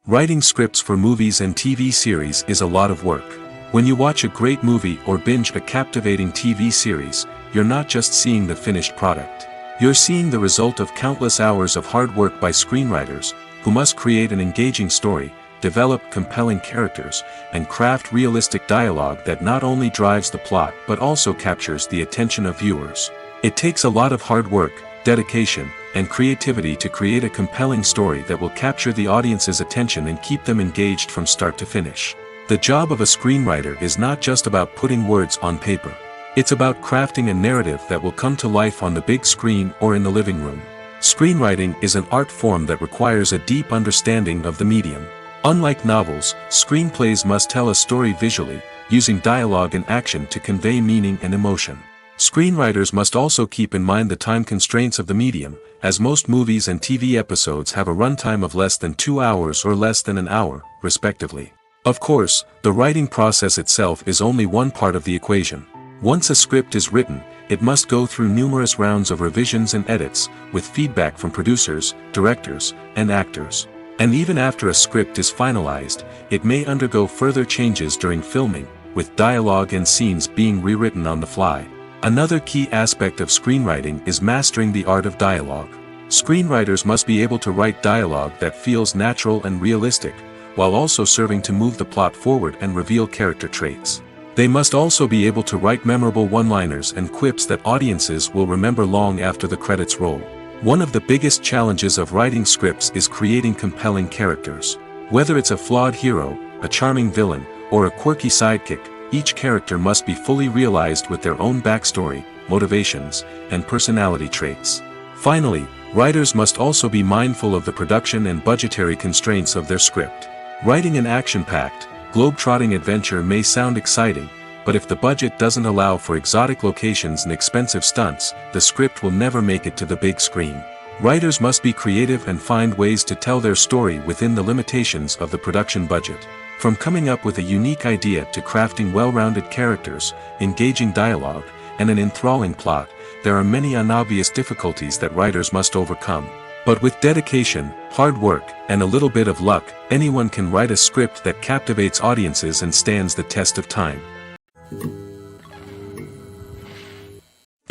Writing scripts for movies and TV series is a lot of work. When you watch a great movie or binge a captivating TV series, you're not just seeing the finished product. You're seeing the result of countless hours of hard work by screenwriters, who must create an engaging story, develop compelling characters, and craft realistic dialogue that not only drives the plot but also captures the attention of viewers. It takes a lot of hard work, dedication, and creativity to create a compelling story that will capture the audience's attention and keep them engaged from start to finish. The job of a screenwriter is not just about putting words on paper. It's about crafting a narrative that will come to life on the big screen or in the living room. Screenwriting is an art form that requires a deep understanding of the medium. Unlike novels, screenplays must tell a story visually, using dialogue and action to convey meaning and emotion. Screenwriters must also keep in mind the time constraints of the medium, as most movies and TV episodes have a runtime of less than 2 hours or less than an hour, respectively. Of course, the writing process itself is only one part of the equation. Once a script is written, it must go through numerous rounds of revisions and edits, with feedback from producers, directors, and actors. And even after a script is finalized, it may undergo further changes during filming, with dialogue and scenes being rewritten on the fly. Another key aspect of screenwriting is mastering the art of dialogue. Screenwriters must be able to write dialogue that feels natural and realistic, while also serving to move the plot forward and reveal character traits. They must also be able to write memorable one-liners and quips that audiences will remember long after the credits roll. One of the biggest challenges of writing scripts is creating compelling characters. Whether it's a flawed hero, a charming villain, or a quirky sidekick, each character must be fully realized with their own backstory, motivations, and personality traits. Finally, writers must also be mindful of the production and budgetary constraints of their script. Writing an action-packed, globe-trotting adventure may sound exciting, but if the budget doesn't allow for exotic locations and expensive stunts, the script will never make it to the big screen. Writers must be creative and find ways to tell their story within the limitations of the production budget. From coming up with a unique idea to crafting well-rounded characters, engaging dialogue, and an enthralling plot, there are many unobvious difficulties that writers must overcome. But with dedication, hard work, and a little bit of luck, anyone can write a script that captivates audiences and stands the test of time.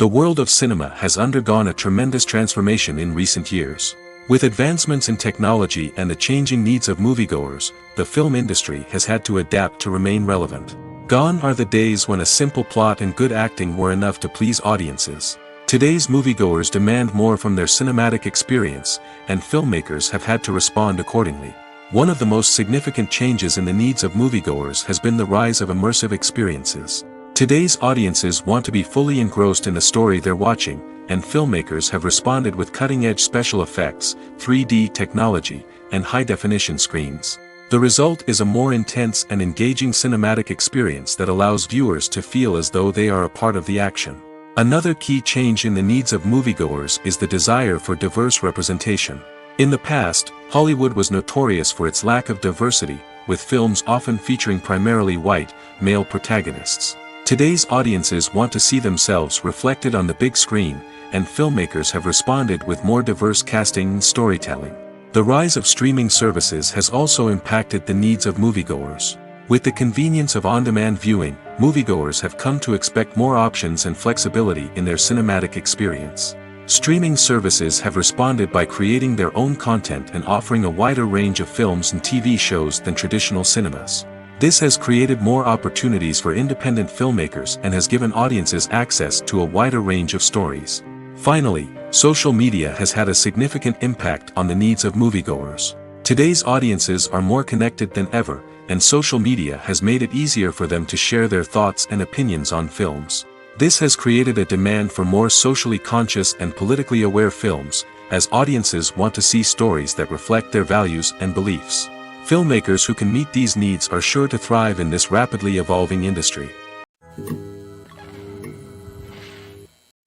The world of cinema has undergone a tremendous transformation in recent years. With advancements in technology and the changing needs of moviegoers, the film industry has had to adapt to remain relevant. Gone are the days when a simple plot and good acting were enough to please audiences. Today's moviegoers demand more from their cinematic experience, and filmmakers have had to respond accordingly. One of the most significant changes in the needs of moviegoers has been the rise of immersive experiences. Today's audiences want to be fully engrossed in the story they're watching, and filmmakers have responded with cutting-edge special effects, 3D technology, and high-definition screens. The result is a more intense and engaging cinematic experience that allows viewers to feel as though they are a part of the action. Another key change in the needs of moviegoers is the desire for diverse representation. In the past, Hollywood was notorious for its lack of diversity, with films often featuring primarily white, male protagonists. Today's audiences want to see themselves reflected on the big screen, and filmmakers have responded with more diverse casting and storytelling. The rise of streaming services has also impacted the needs of moviegoers. With the convenience of on-demand viewing, moviegoers have come to expect more options and flexibility in their cinematic experience. Streaming services have responded by creating their own content and offering a wider range of films and TV shows than traditional cinemas. This has created more opportunities for independent filmmakers and has given audiences access to a wider range of stories. Finally, social media has had a significant impact on the needs of moviegoers. Today's audiences are more connected than ever, and social media has made it easier for them to share their thoughts and opinions on films. This has created a demand for more socially conscious and politically aware films, as audiences want to see stories that reflect their values and beliefs. Filmmakers who can meet these needs are sure to thrive in this rapidly evolving industry.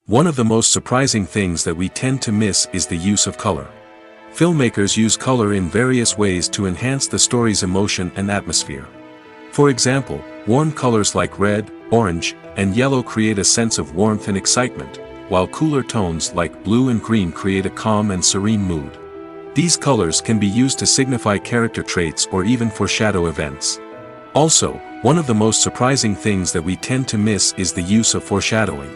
One of the most surprising things that we tend to miss is the use of color. Filmmakers use color in various ways to enhance the story's emotion and atmosphere. For example, warm colors like red, orange, and yellow create a sense of warmth and excitement, while cooler tones like blue and green create a calm and serene mood. These colors can be used to signify character traits or even foreshadow events. Also, one of the most surprising things that we tend to miss is the use of foreshadowing.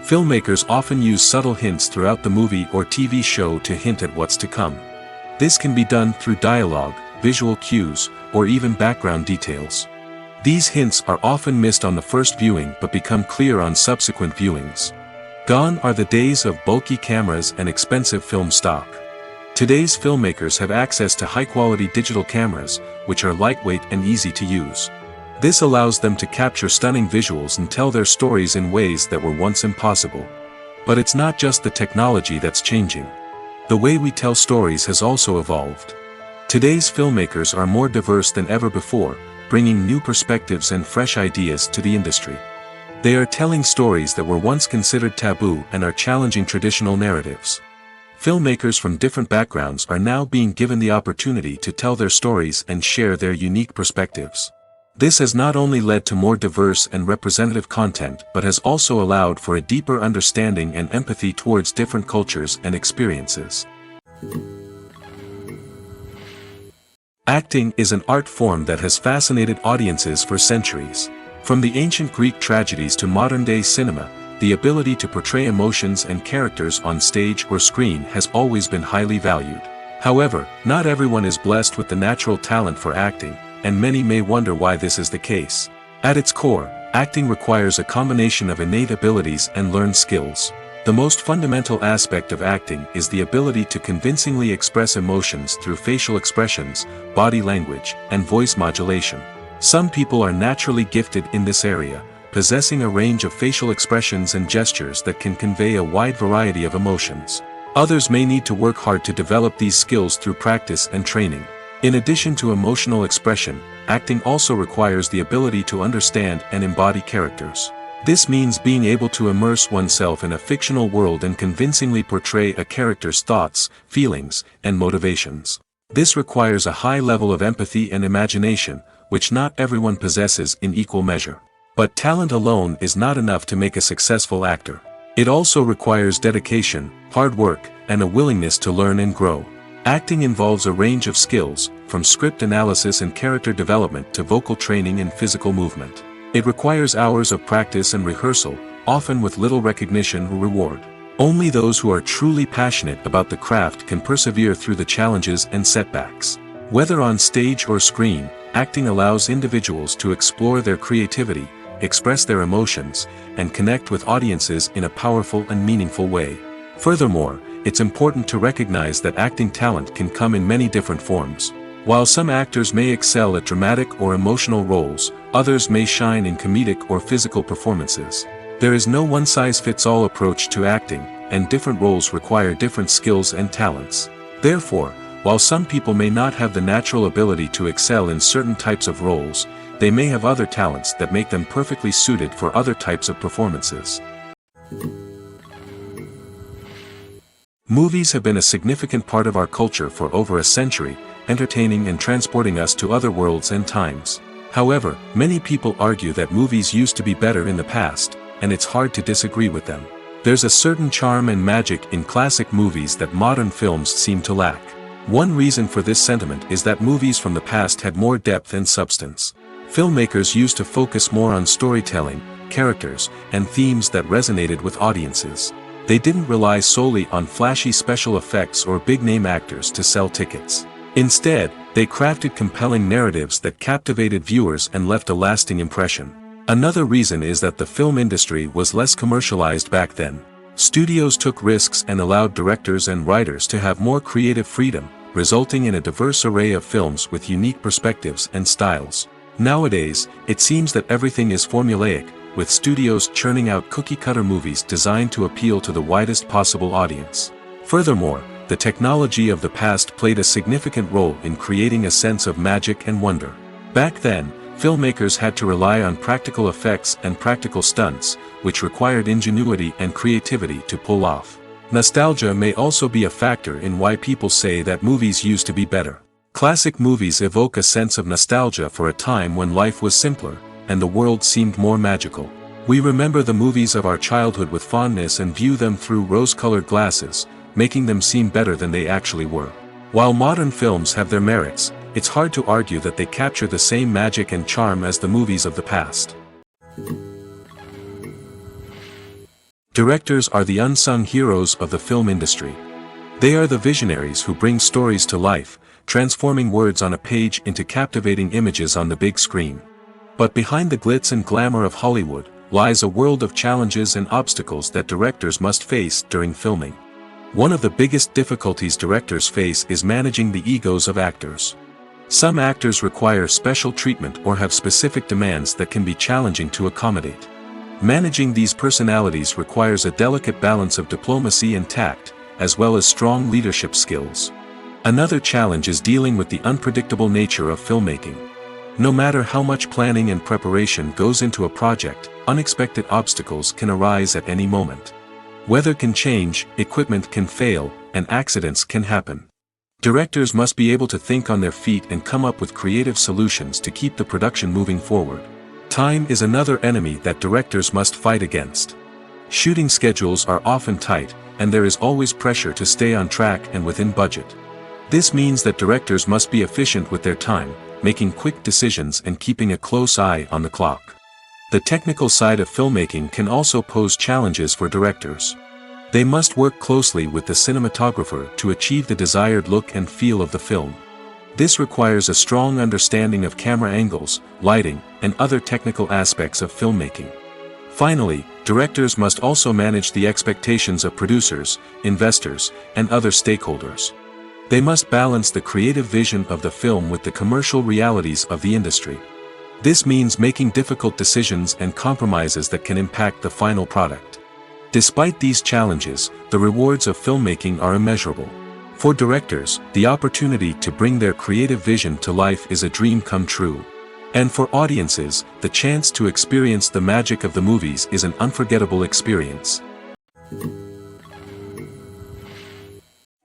Filmmakers often use subtle hints throughout the movie or TV show to hint at what's to come. This can be done through dialogue, visual cues, or even background details. These hints are often missed on the first viewing but become clear on subsequent viewings. Gone are the days of bulky cameras and expensive film stock. Today's filmmakers have access to high-quality digital cameras, which are lightweight and easy to use. This allows them to capture stunning visuals and tell their stories in ways that were once impossible. But it's not just the technology that's changing. The way we tell stories has also evolved. Today's filmmakers are more diverse than ever before, bringing new perspectives and fresh ideas to the industry. They are telling stories that were once considered taboo and are challenging traditional narratives. Filmmakers from different backgrounds are now being given the opportunity to tell their stories and share their unique perspectives. This has not only led to more diverse and representative content but has also allowed for a deeper understanding and empathy towards different cultures and experiences. Acting is an art form that has fascinated audiences for centuries. From the ancient Greek tragedies to modern-day cinema, the ability to portray emotions and characters on stage or screen has always been highly valued. However, not everyone is blessed with the natural talent for acting, and many may wonder why this is the case. At its core, acting requires a combination of innate abilities and learned skills. The most fundamental aspect of acting is the ability to convincingly express emotions through facial expressions, body language, and voice modulation. Some people are naturally gifted in this area, possessing a range of facial expressions and gestures that can convey a wide variety of emotions. Others may need to work hard to develop these skills through practice and training. In addition to emotional expression, acting also requires the ability to understand and embody characters. This means being able to immerse oneself in a fictional world and convincingly portray a character's thoughts, feelings, and motivations. This requires a high level of empathy and imagination, which not everyone possesses in equal measure. But talent alone is not enough to make a successful actor. It also requires dedication, hard work, and a willingness to learn and grow. Acting involves a range of skills, from script analysis and character development to vocal training and physical movement. It requires hours of practice and rehearsal, often with little recognition or reward. Only those who are truly passionate about the craft can persevere through the challenges and setbacks. Whether on stage or screen, acting allows individuals to explore their creativity, express their emotions, and connect with audiences in a powerful and meaningful way. Furthermore, it's important to recognize that acting talent can come in many different forms. While some actors may excel at dramatic or emotional roles, others may shine in comedic or physical performances. There is no one-size-fits-all approach to acting, and different roles require different skills and talents. Therefore, while some people may not have the natural ability to excel in certain types of roles, they may have other talents that make them perfectly suited for other types of performances. Movies have been a significant part of our culture for over a century, entertaining and transporting us to other worlds and times. However, many people argue that movies used to be better in the past, and it's hard to disagree with them. There's a certain charm and magic in classic movies that modern films seem to lack. One reason for this sentiment is that movies from the past had more depth and substance. Filmmakers used to focus more on storytelling, characters, and themes that resonated with audiences. They didn't rely solely on flashy special effects or big-name actors to sell tickets. Instead, they crafted compelling narratives that captivated viewers and left a lasting impression. Another reason is that the film industry was less commercialized back then. Studios took risks and allowed directors and writers to have more creative freedom, resulting in a diverse array of films with unique perspectives and styles. Nowadays, it seems that everything is formulaic, with studios churning out cookie-cutter movies designed to appeal to the widest possible audience. Furthermore, the technology of the past played a significant role in creating a sense of magic and wonder. Back then, filmmakers had to rely on practical effects and practical stunts, which required ingenuity and creativity to pull off. Nostalgia may also be a factor in why people say that movies used to be better. Classic movies evoke a sense of nostalgia for a time when life was simpler, and the world seemed more magical. We remember the movies of our childhood with fondness and view them through rose-colored glasses, making them seem better than they actually were. While modern films have their merits, it's hard to argue that they capture the same magic and charm as the movies of the past. Directors are the unsung heroes of the film industry. They are the visionaries who bring stories to life, transforming words on a page into captivating images on the big screen. But behind the glitz and glamour of Hollywood, lies a world of challenges and obstacles that directors must face during filming. One of the biggest difficulties directors face is managing the egos of actors. Some actors require special treatment or have specific demands that can be challenging to accommodate. Managing these personalities requires a delicate balance of diplomacy and tact, as well as strong leadership skills. Another challenge is dealing with the unpredictable nature of filmmaking. No matter how much planning and preparation goes into a project, unexpected obstacles can arise at any moment. Weather can change, equipment can fail, and accidents can happen. Directors must be able to think on their feet and come up with creative solutions to keep the production moving forward. Time is another enemy that directors must fight against. Shooting schedules are often tight, and there is always pressure to stay on track and within budget. This means that directors must be efficient with their time, making quick decisions and keeping a close eye on the clock. The technical side of filmmaking can also pose challenges for directors. They must work closely with the cinematographer to achieve the desired look and feel of the film. This requires a strong understanding of camera angles, lighting, and other technical aspects of filmmaking. Finally, directors must also manage the expectations of producers, investors, and other stakeholders. They must balance the creative vision of the film with the commercial realities of the industry. This means making difficult decisions and compromises that can impact the final product. Despite these challenges, the rewards of filmmaking are immeasurable. For directors, the opportunity to bring their creative vision to life is a dream come true. And for audiences, the chance to experience the magic of the movies is an unforgettable experience.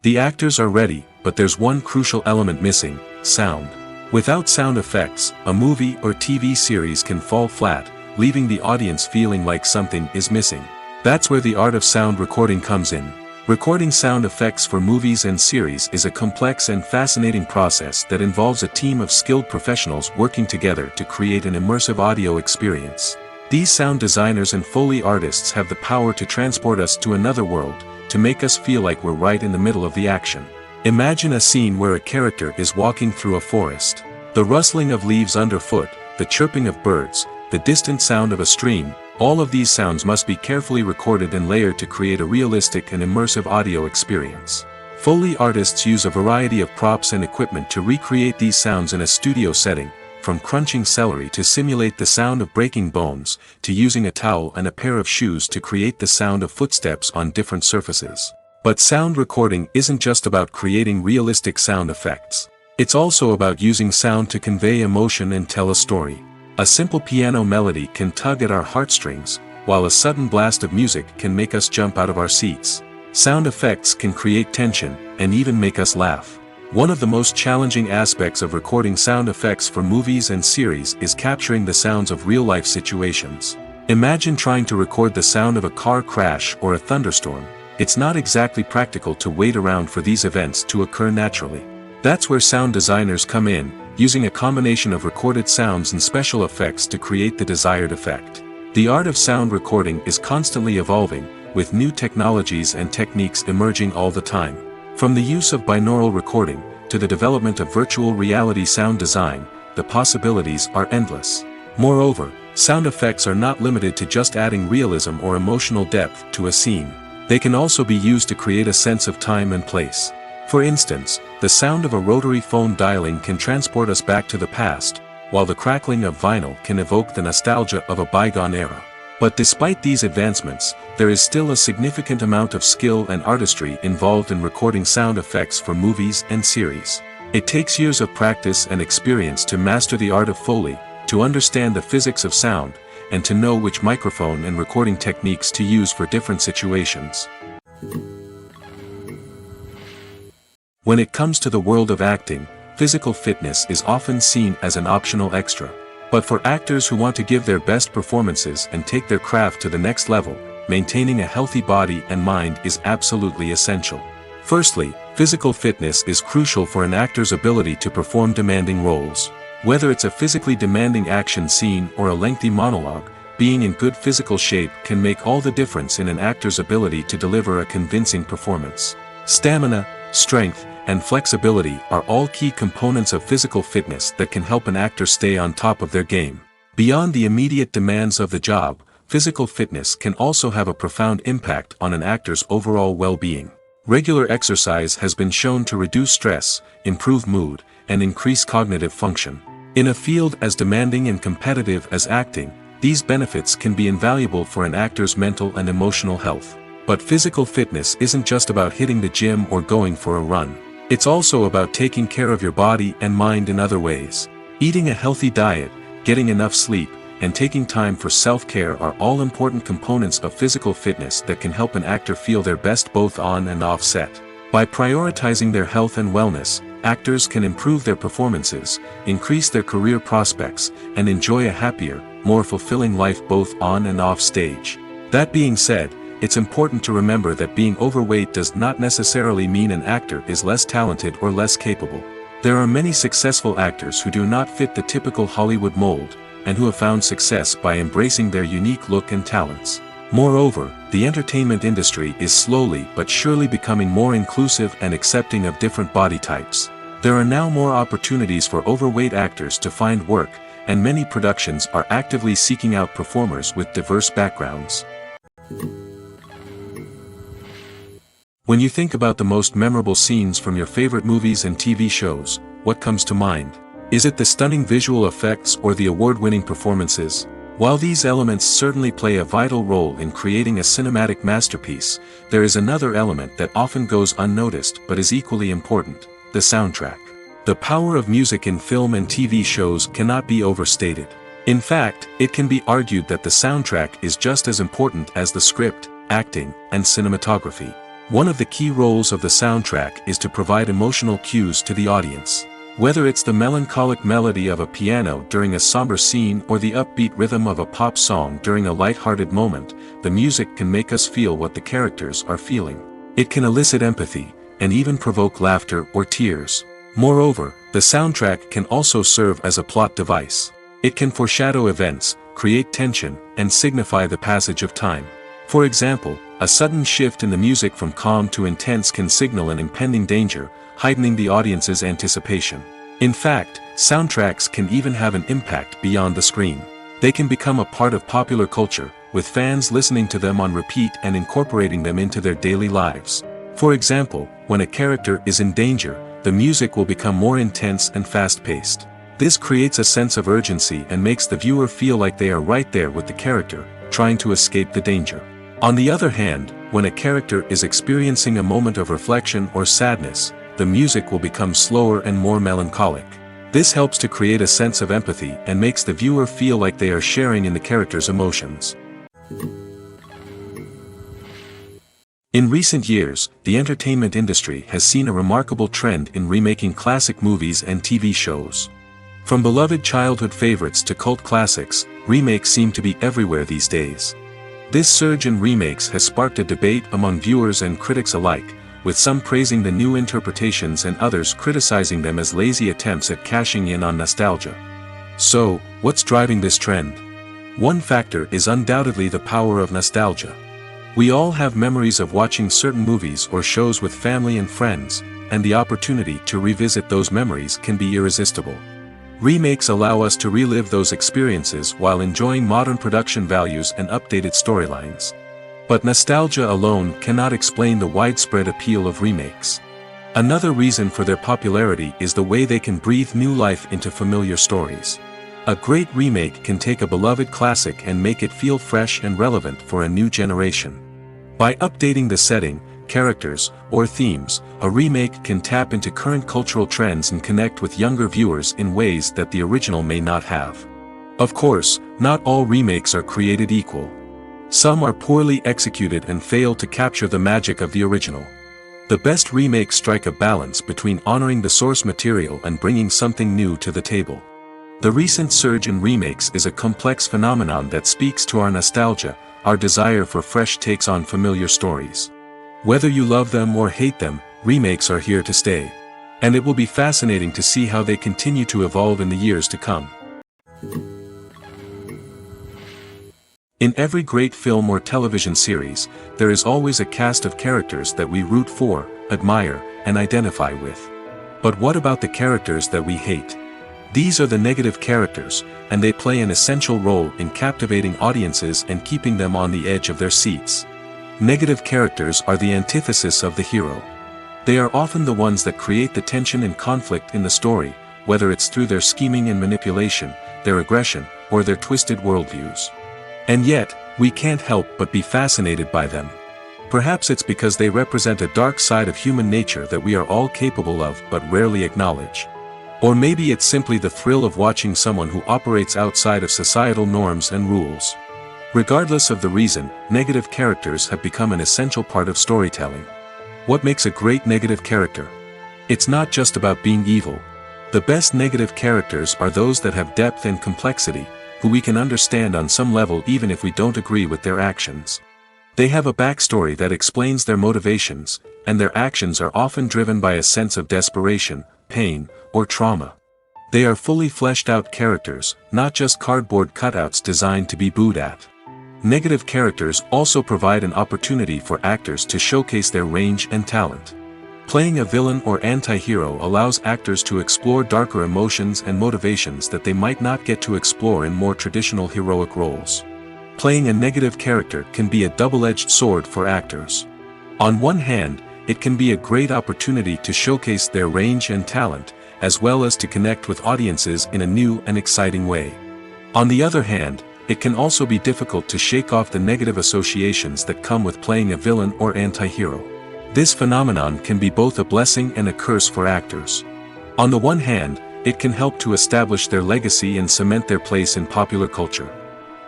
The actors are ready, but there's one crucial element missing: sound. Without sound effects, a movie or TV series can fall flat, leaving the audience feeling like something is missing. That's where the art of sound recording comes in. Recording sound effects for movies and series is a complex and fascinating process that involves a team of skilled professionals working together to create an immersive audio experience. These sound designers and Foley artists have the power to transport us to another world, to make us feel like we're right in the middle of the action. Imagine a scene where a character is walking through a forest. The rustling of leaves underfoot, the chirping of birds, the distant sound of a stream, all of these sounds must be carefully recorded and layered to create a realistic and immersive audio experience. Foley artists use a variety of props and equipment to recreate these sounds in a studio setting, from crunching celery to simulate the sound of breaking bones, to using a towel and a pair of shoes to create the sound of footsteps on different surfaces. But sound recording isn't just about creating realistic sound effects. It's also about using sound to convey emotion and tell a story. A simple piano melody can tug at our heartstrings, while a sudden blast of music can make us jump out of our seats. Sound effects can create tension, and even make us laugh. One of the most challenging aspects of recording sound effects for movies and series is capturing the sounds of real-life situations. Imagine trying to record the sound of a car crash or a thunderstorm. It's not exactly practical to wait around for these events to occur naturally. That's where sound designers come in, using a combination of recorded sounds and special effects to create the desired effect. The art of sound recording is constantly evolving, with new technologies and techniques emerging all the time. From the use of binaural recording, to the development of virtual reality sound design, the possibilities are endless. Moreover, sound effects are not limited to just adding realism or emotional depth to a scene. They can also be used to create a sense of time and place. For instance, the sound of a rotary phone dialing can transport us back to the past, while the crackling of vinyl can evoke the nostalgia of a bygone era. But despite these advancements, there is still a significant amount of skill and artistry involved in recording sound effects for movies and series. It takes years of practice and experience to master the art of Foley, to understand the physics of sound, and to know which microphone and recording techniques to use for different situations. When it comes to the world of acting, physical fitness is often seen as an optional extra. But for actors who want to give their best performances and take their craft to the next level, maintaining a healthy body and mind is absolutely essential. Firstly, physical fitness is crucial for an actor's ability to perform demanding roles. Whether it's a physically demanding action scene or a lengthy monologue, being in good physical shape can make all the difference in an actor's ability to deliver a convincing performance. Stamina, strength, and flexibility are all key components of physical fitness that can help an actor stay on top of their game. Beyond the immediate demands of the job, physical fitness can also have a profound impact on an actor's overall well-being. Regular exercise has been shown to reduce stress, improve mood, and increase cognitive function. In a field as demanding and competitive as acting, these benefits can be invaluable for an actor's mental and emotional health. But physical fitness isn't just about hitting the gym or going for a run. It's also about taking care of your body and mind in other ways. Eating a healthy diet, getting enough sleep, and taking time for self-care are all important components of physical fitness that can help an actor feel their best both on and off set. By prioritizing their health and wellness, actors can improve their performances, increase their career prospects, and enjoy a happier, more fulfilling life both on and off stage. That being said, it's important to remember that being overweight does not necessarily mean an actor is less talented or less capable. There are many successful actors who do not fit the typical Hollywood mold, and who have found success by embracing their unique look and talents. Moreover, the entertainment industry is slowly but surely becoming more inclusive and accepting of different body types. There are now more opportunities for overweight actors to find work, and many productions are actively seeking out performers with diverse backgrounds. When you think about the most memorable scenes from your favorite movies and TV shows, what comes to mind? Is it the stunning visual effects or the award-winning performances? While these elements certainly play a vital role in creating a cinematic masterpiece, there is another element that often goes unnoticed but is equally important: the soundtrack. The power of music in film and TV shows cannot be overstated. In fact, it can be argued that the soundtrack is just as important as the script, acting, and cinematography. One of the key roles of the soundtrack is to provide emotional cues to the audience. Whether it's the melancholic melody of a piano during a somber scene or the upbeat rhythm of a pop song during a light-hearted moment, the music can make us feel what the characters are feeling. It can elicit empathy, and even provoke laughter or tears. Moreover, the soundtrack can also serve as a plot device. It can foreshadow events, create tension, and signify the passage of time. For example, a sudden shift in the music from calm to intense can signal an impending danger, heightening the audience's anticipation. In fact, soundtracks can even have an impact beyond the screen. They can become a part of popular culture, with fans listening to them on repeat and incorporating them into their daily lives. For example, when a character is in danger, the music will become more intense and fast-paced. This creates a sense of urgency and makes the viewer feel like they are right there with the character, trying to escape the danger. On the other hand, when a character is experiencing a moment of reflection or sadness, the music will become slower and more melancholic. This helps to create a sense of empathy and makes the viewer feel like they are sharing in the character's emotions. In recent years, the entertainment industry has seen a remarkable trend in remaking classic movies and TV shows. From beloved childhood favorites to cult classics, remakes seem to be everywhere these days. This surge in remakes has sparked a debate among viewers and critics alike, with some praising the new interpretations and others criticizing them as lazy attempts at cashing in on nostalgia. So, what's driving this trend? One factor is undoubtedly the power of nostalgia. We all have memories of watching certain movies or shows with family and friends, and the opportunity to revisit those memories can be irresistible. Remakes allow us to relive those experiences while enjoying modern production values and updated storylines. But nostalgia alone cannot explain the widespread appeal of remakes. Another reason for their popularity is the way they can breathe new life into familiar stories. A great remake can take a beloved classic and make it feel fresh and relevant for a new generation. By updating the setting, characters, or themes, a remake can tap into current cultural trends and connect with younger viewers in ways that the original may not have. Of course, not all remakes are created equal. Some are poorly executed and fail to capture the magic of the original. The best remakes strike a balance between honoring the source material and bringing something new to the table. The recent surge in remakes is a complex phenomenon that speaks to our nostalgia, our desire for fresh takes on familiar stories. Whether you love them or hate them, remakes are here to stay. And it will be fascinating to see how they continue to evolve in the years to come. In every great film or television series, there is always a cast of characters that we root for, admire, and identify with. But what about the characters that we hate? These are the negative characters, and they play an essential role in captivating audiences and keeping them on the edge of their seats. Negative characters are the antithesis of the hero. They are often the ones that create the tension and conflict in the story, whether it's through their scheming and manipulation, their aggression, or their twisted worldviews. And yet, we can't help but be fascinated by them. Perhaps it's because they represent a dark side of human nature that we are all capable of but rarely acknowledge. Or maybe it's simply the thrill of watching someone who operates outside of societal norms and rules. Regardless of the reason, negative characters have become an essential part of storytelling. What makes a great negative character? It's not just about being evil. The best negative characters are those that have depth and complexity, who we can understand on some level even if we don't agree with their actions. They have a backstory that explains their motivations, and their actions are often driven by a sense of desperation, pain, or trauma. They are fully fleshed out characters, not just cardboard cutouts designed to be booed at. Negative characters also provide an opportunity for actors to showcase their range and talent. Playing a villain or anti-hero allows actors to explore darker emotions and motivations that they might not get to explore in more traditional heroic roles. Playing a negative character can be a double-edged sword for actors. On one hand, it can be a great opportunity to showcase their range and talent, as well as to connect with audiences in a new and exciting way. On the other hand, it can also be difficult to shake off the negative associations that come with playing a villain or anti-hero. This phenomenon can be both a blessing and a curse for actors. On the one hand, it can help to establish their legacy and cement their place in popular culture.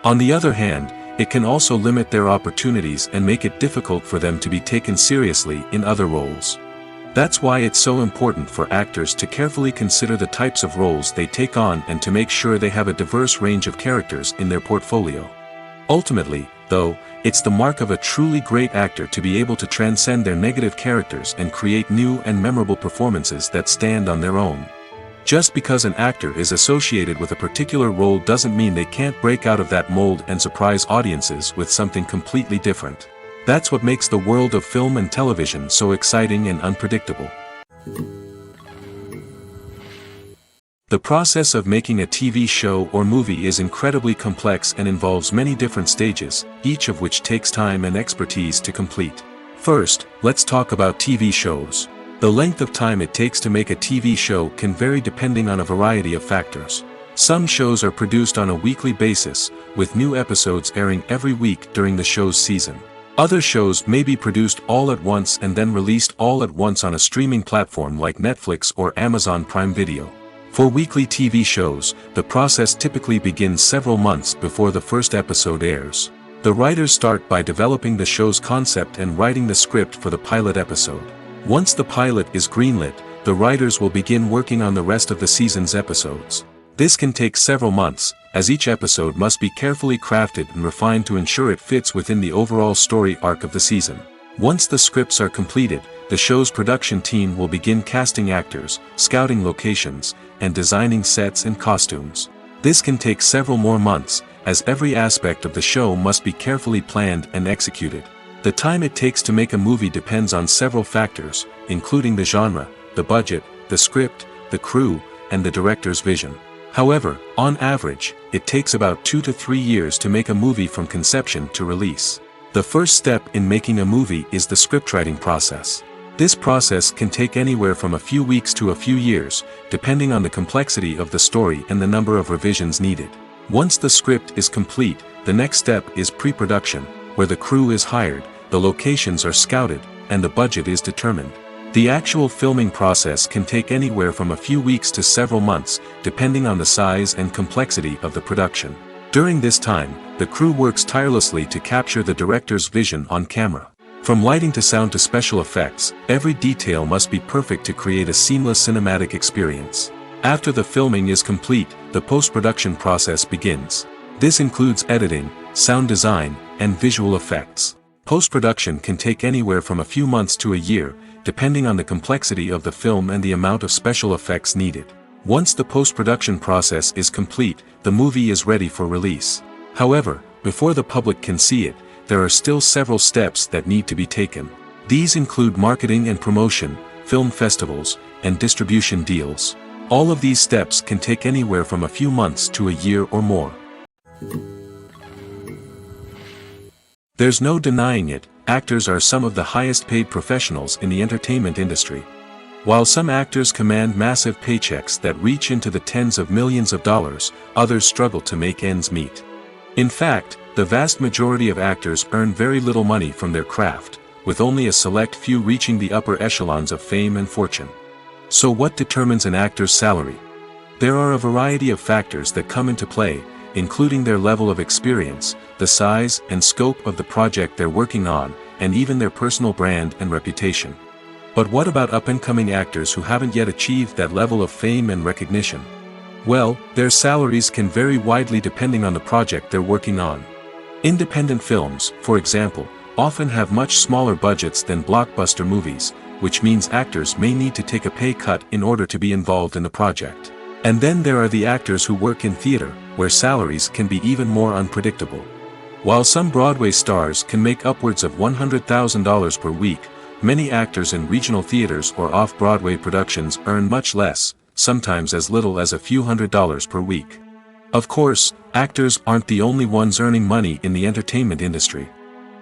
On the other hand, it can also limit their opportunities and make it difficult for them to be taken seriously in other roles. That's why it's so important for actors to carefully consider the types of roles they take on and to make sure they have a diverse range of characters in their portfolio. Ultimately, though, it's the mark of a truly great actor to be able to transcend their negative characters and create new and memorable performances that stand on their own. Just because an actor is associated with a particular role doesn't mean they can't break out of that mold and surprise audiences with something completely different. That's what makes the world of film and television so exciting and unpredictable. The process of making a TV show or movie is incredibly complex and involves many different stages, each of which takes time and expertise to complete. First, let's talk about TV shows. The length of time it takes to make a TV show can vary depending on a variety of factors. Some shows are produced on a weekly basis, with new episodes airing every week during the show's season. Other shows may be produced all at once and then released all at once on a streaming platform like Netflix or Amazon Prime Video. For weekly TV shows, the process typically begins several months before the first episode airs. The writers start by developing the show's concept and writing the script for the pilot episode. Once the pilot is greenlit, the writers will begin working on the rest of the season's episodes. This can take several months, as each episode must be carefully crafted and refined to ensure it fits within the overall story arc of the season. Once the scripts are completed, the show's production team will begin casting actors, scouting locations, and designing sets and costumes. This can take several more months, as every aspect of the show must be carefully planned and executed. The time it takes to make a movie depends on several factors, including the genre, the budget, the script, the crew, and the director's vision. However, on average, it takes about 2 to 3 years to make a movie from conception to release. The first step in making a movie is the scriptwriting process. This process can take anywhere from a few weeks to a few years, depending on the complexity of the story and the number of revisions needed. Once the script is complete, the next step is pre-production, where the crew is hired, the locations are scouted, and the budget is determined. The actual filming process can take anywhere from a few weeks to several months, depending on the size and complexity of the production. During this time, the crew works tirelessly to capture the director's vision on camera. From lighting to sound to special effects, every detail must be perfect to create a seamless cinematic experience. After the filming is complete, the post-production process begins. This includes editing, sound design, and visual effects. Post-production can take anywhere from a few months to a year, depending on the complexity of the film and the amount of special effects needed. Once the post-production process is complete, the movie is ready for release. However, before the public can see it, there are still several steps that need to be taken. These include marketing and promotion, film festivals, and distribution deals. All of these steps can take anywhere from a few months to a year or more. There's no denying it, actors are some of the highest paid professionals in the entertainment industry. While some actors command massive paychecks that reach into the tens of millions of dollars, others struggle to make ends meet. In fact, the vast majority of actors earn very little money from their craft, with only a select few reaching the upper echelons of fame and fortune. So what determines an actor's salary? There are a variety of factors that come into play, including their level of experience, the size and scope of the project they're working on, and even their personal brand and reputation. But what about up-and-coming actors who haven't yet achieved that level of fame and recognition? Well, their salaries can vary widely depending on the project they're working on. Independent films, for example, often have much smaller budgets than blockbuster movies, which means actors may need to take a pay cut in order to be involved in the project. And then there are the actors who work in theater, where salaries can be even more unpredictable. While some Broadway stars can make upwards of $100,000 per week, many actors in regional theaters or off-Broadway productions earn much less, sometimes as little as a few $100s per week. Of course, actors aren't the only ones earning money in the entertainment industry.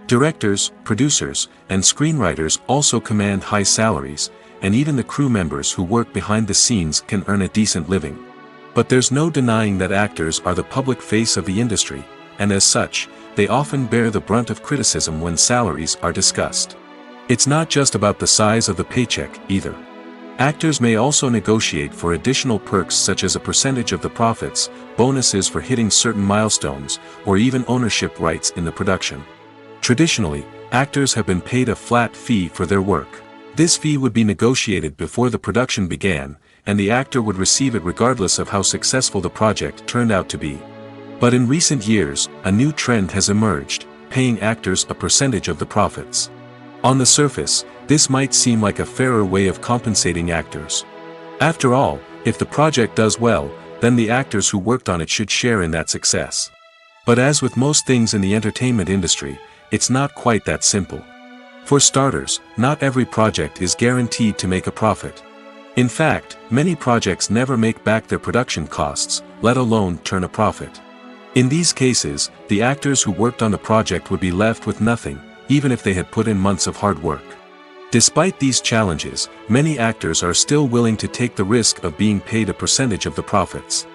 Directors, producers, and screenwriters also command high salaries, and even the crew members who work behind the scenes can earn a decent living. But there's no denying that actors are the public face of the industry, and as such, they often bear the brunt of criticism when salaries are discussed. It's not just about the size of the paycheck, either. Actors may also negotiate for additional perks such as a percentage of the profits, bonuses for hitting certain milestones, or even ownership rights in the production. Traditionally, actors have been paid a flat fee for their work. This fee would be negotiated before the production began, and the actor would receive it regardless of how successful the project turned out to be. But in recent years, a new trend has emerged, paying actors a percentage of the profits. On the surface, this might seem like a fairer way of compensating actors. After all, If the project does well, then the actors who worked on it should share in that success. But as with most things in the entertainment industry, it's not quite that simple. For starters, not every project is guaranteed to make a profit. In fact, many projects never make back their production costs, let alone turn a profit. In these cases, the actors who worked on the project would be left with nothing, even if they had put in months of hard work. Despite these challenges, many actors are still willing to take the risk of being paid a percentage of the profits.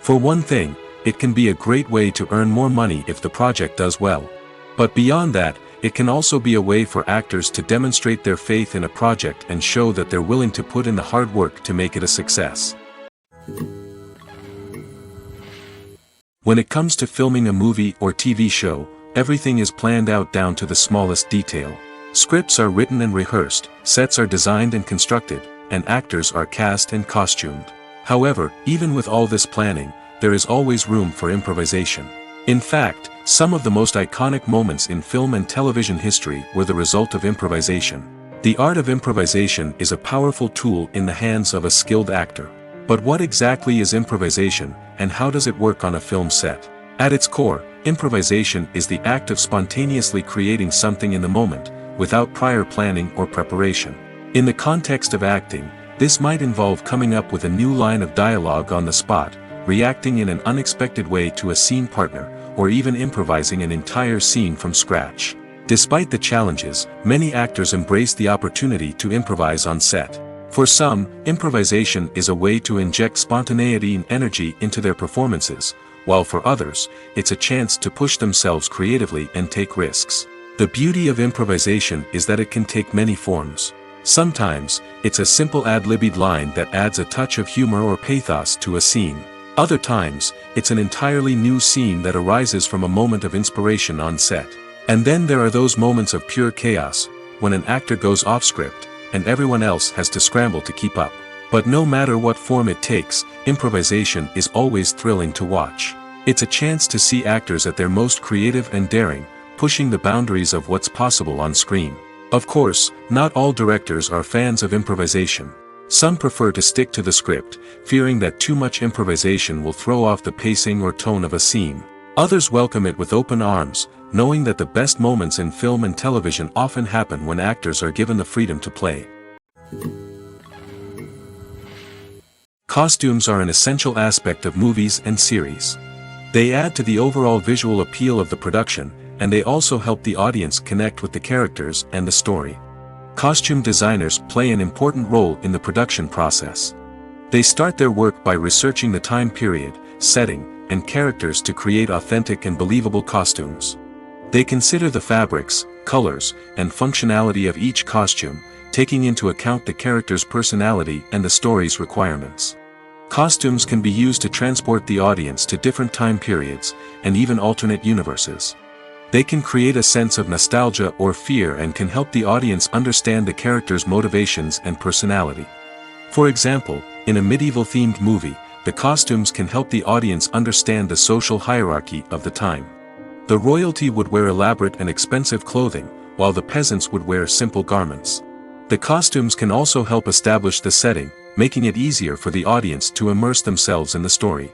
For one thing, it can be a great way to earn more money if the project does well. But beyond that, it can also be a way for actors to demonstrate their faith in a project and show that they're willing to put in the hard work to make it a success. When it comes to filming a movie or TV show, everything is planned out down to the smallest detail. Scripts are written and rehearsed, sets are designed and constructed, and actors are cast and costumed. However, even with all this planning, there is always room for improvisation. In fact, some of the most iconic moments in film and television history were the result of improvisation. The art of improvisation is a powerful tool in the hands of a skilled actor. But what exactly is improvisation, and how does it work on a film set? At its core, improvisation is the act of spontaneously creating something in the moment, without prior planning or preparation. In the context of acting, this might involve coming up with a new line of dialogue on the spot, reacting in an unexpected way to a scene partner, or even improvising an entire scene from scratch. Despite the challenges, many actors embrace the opportunity to improvise on set. For some, improvisation is a way to inject spontaneity and energy into their performances, while for others, it's a chance to push themselves creatively and take risks. The beauty of improvisation is that it can take many forms. Sometimes, it's a simple ad-libbed line that adds a touch of humor or pathos to a scene. Other times, it's an entirely new scene that arises from a moment of inspiration on set. And then there are those moments of pure chaos, when an actor goes off script, and everyone else has to scramble to keep up. But no matter what form it takes, improvisation is always thrilling to watch. It's a chance to see actors at their most creative and daring, pushing the boundaries of what's possible on screen. Of course, not all directors are fans of improvisation. Some prefer to stick to the script, fearing that too much improvisation will throw off the pacing or tone of a scene. Others welcome it with open arms, knowing that the best moments in film and television often happen when actors are given the freedom to play. Costumes are an essential aspect of movies and series. They add to the overall visual appeal of the production, and they also help the audience connect with the characters and the story. Costume designers play an important role in the production process. They start their work by researching the time period, setting, and characters to create authentic and believable costumes. They consider the fabrics, colors, and functionality of each costume, taking into account the character's personality and the story's requirements. Costumes can be used to transport the audience to different time periods, and even alternate universes. They can create a sense of nostalgia or fear and can help the audience understand the character's motivations and personality. For example, in a medieval-themed movie, the costumes can help the audience understand the social hierarchy of the time. The royalty would wear elaborate and expensive clothing, while the peasants would wear simple garments. The costumes can also help establish the setting, making it easier for the audience to immerse themselves in the story.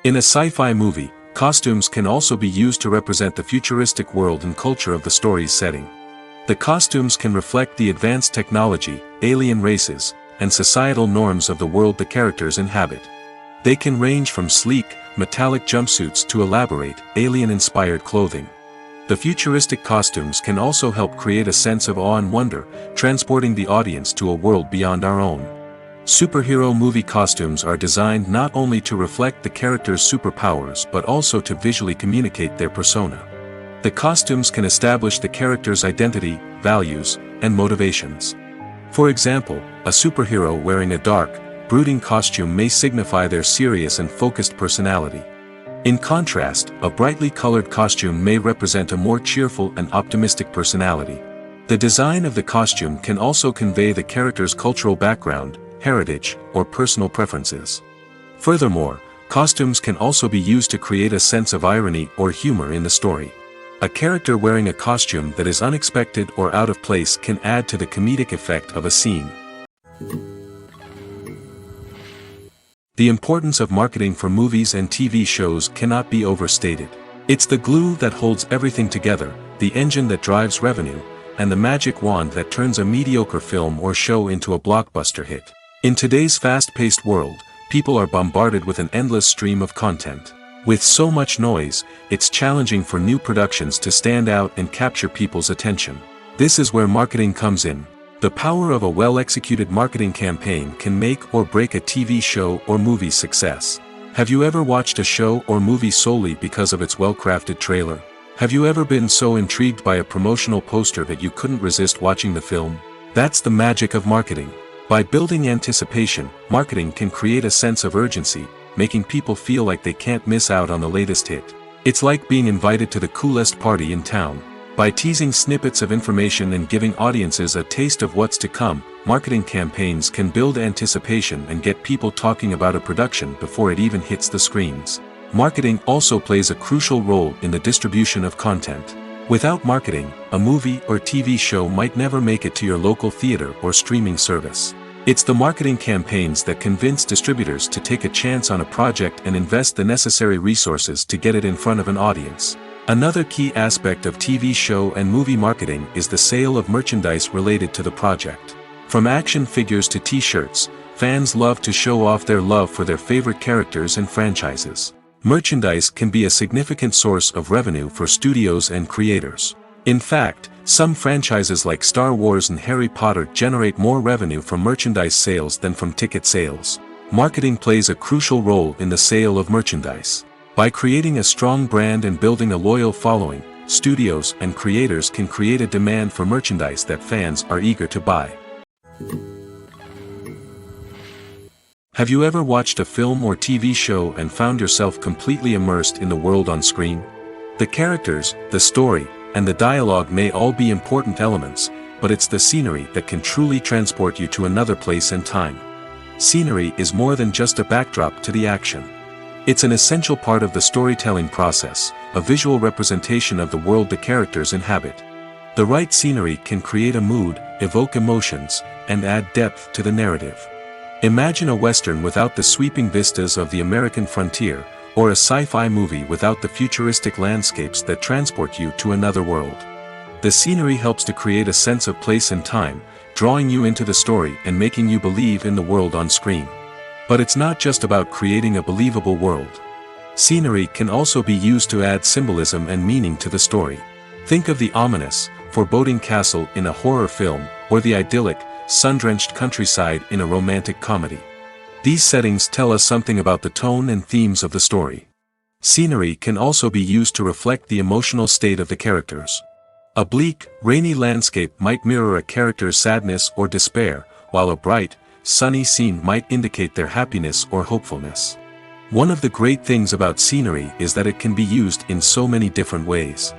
In a sci-fi movie, costumes can also be used to represent the futuristic world and culture of the story's setting. The costumes can reflect the advanced technology, alien races, and societal norms of the world the characters inhabit. They can range from sleek, metallic jumpsuits to elaborate, alien-inspired clothing. The futuristic costumes can also help create a sense of awe and wonder, transporting the audience to a world beyond our own. Superhero movie costumes are designed not only to reflect the character's superpowers but also to visually communicate their persona. The costumes can establish the character's identity, values, and motivations. For example, a superhero wearing a dark, brooding costume may signify their serious and focused personality. In contrast, a brightly colored costume may represent a more cheerful and optimistic personality. The design of the costume can also convey the character's cultural background, heritage, or personal preferences. Furthermore, costumes can also be used to create a sense of irony or humor in the story. A character wearing a costume that is unexpected or out of place can add to the comedic effect of a scene. The importance of marketing for movies and TV shows cannot be overstated. It's the glue that holds everything together, the engine that drives revenue, and the magic wand that turns a mediocre film or show into a blockbuster hit. In today's fast-paced world, people are bombarded with an endless stream of content. With so much noise, it's challenging for new productions to stand out and capture people's attention. This is where marketing comes in. The power of a well-executed marketing campaign can make or break a TV show or movie's success. Have you ever watched a show or movie solely because of its well-crafted trailer? Have you ever been so intrigued by a promotional poster that you couldn't resist watching the film? That's the magic of marketing. By building anticipation, marketing can create a sense of urgency, making people feel like they can't miss out on the latest hit. It's like being invited to the coolest party in town. By teasing snippets of information and giving audiences a taste of what's to come, marketing campaigns can build anticipation and get people talking about a production before it even hits the screens. Marketing also plays a crucial role in the distribution of content. Without marketing, a movie or TV show might never make it to your local theater or streaming service. It's the marketing campaigns that convince distributors to take a chance on a project and invest the necessary resources to get it in front of an audience. Another key aspect of TV show and movie marketing is the sale of merchandise related to the project. From action figures to t-shirts, fans love to show off their love for their favorite characters and franchises. Merchandise can be a significant source of revenue for studios and creators. In fact, some franchises like Star Wars and Harry Potter generate more revenue from merchandise sales than from ticket sales. Marketing plays a crucial role in the sale of merchandise. By creating a strong brand and building a loyal following, studios and creators can create a demand for merchandise that fans are eager to buy. Have you ever watched a film or TV show and found yourself completely immersed in the world on screen? The characters, the story, and the dialogue may all be important elements, but it's the scenery that can truly transport you to another place and time. Scenery is more than just a backdrop to the action. It's an essential part of the storytelling process, a visual representation of the world the characters inhabit. The right scenery can create a mood, evoke emotions, and add depth to the narrative. Imagine a Western without the sweeping vistas of the American frontier, or a sci-fi movie without the futuristic landscapes that transport you to another world. The scenery helps to create a sense of place and time, drawing you into the story and making you believe in the world on screen. But it's not just about creating a believable world. Scenery can also be used to add symbolism and meaning to the story. Think of the ominous, foreboding castle in a horror film, or the idyllic, sun-drenched countryside in a romantic comedy. These settings tell us something about the tone and themes of the story. Scenery can also be used to reflect the emotional state of the characters. A bleak, rainy landscape might mirror a character's sadness or despair, while a bright, sunny scene might indicate their happiness or hopefulness. One of the great things about scenery is that it can be used in so many different ways.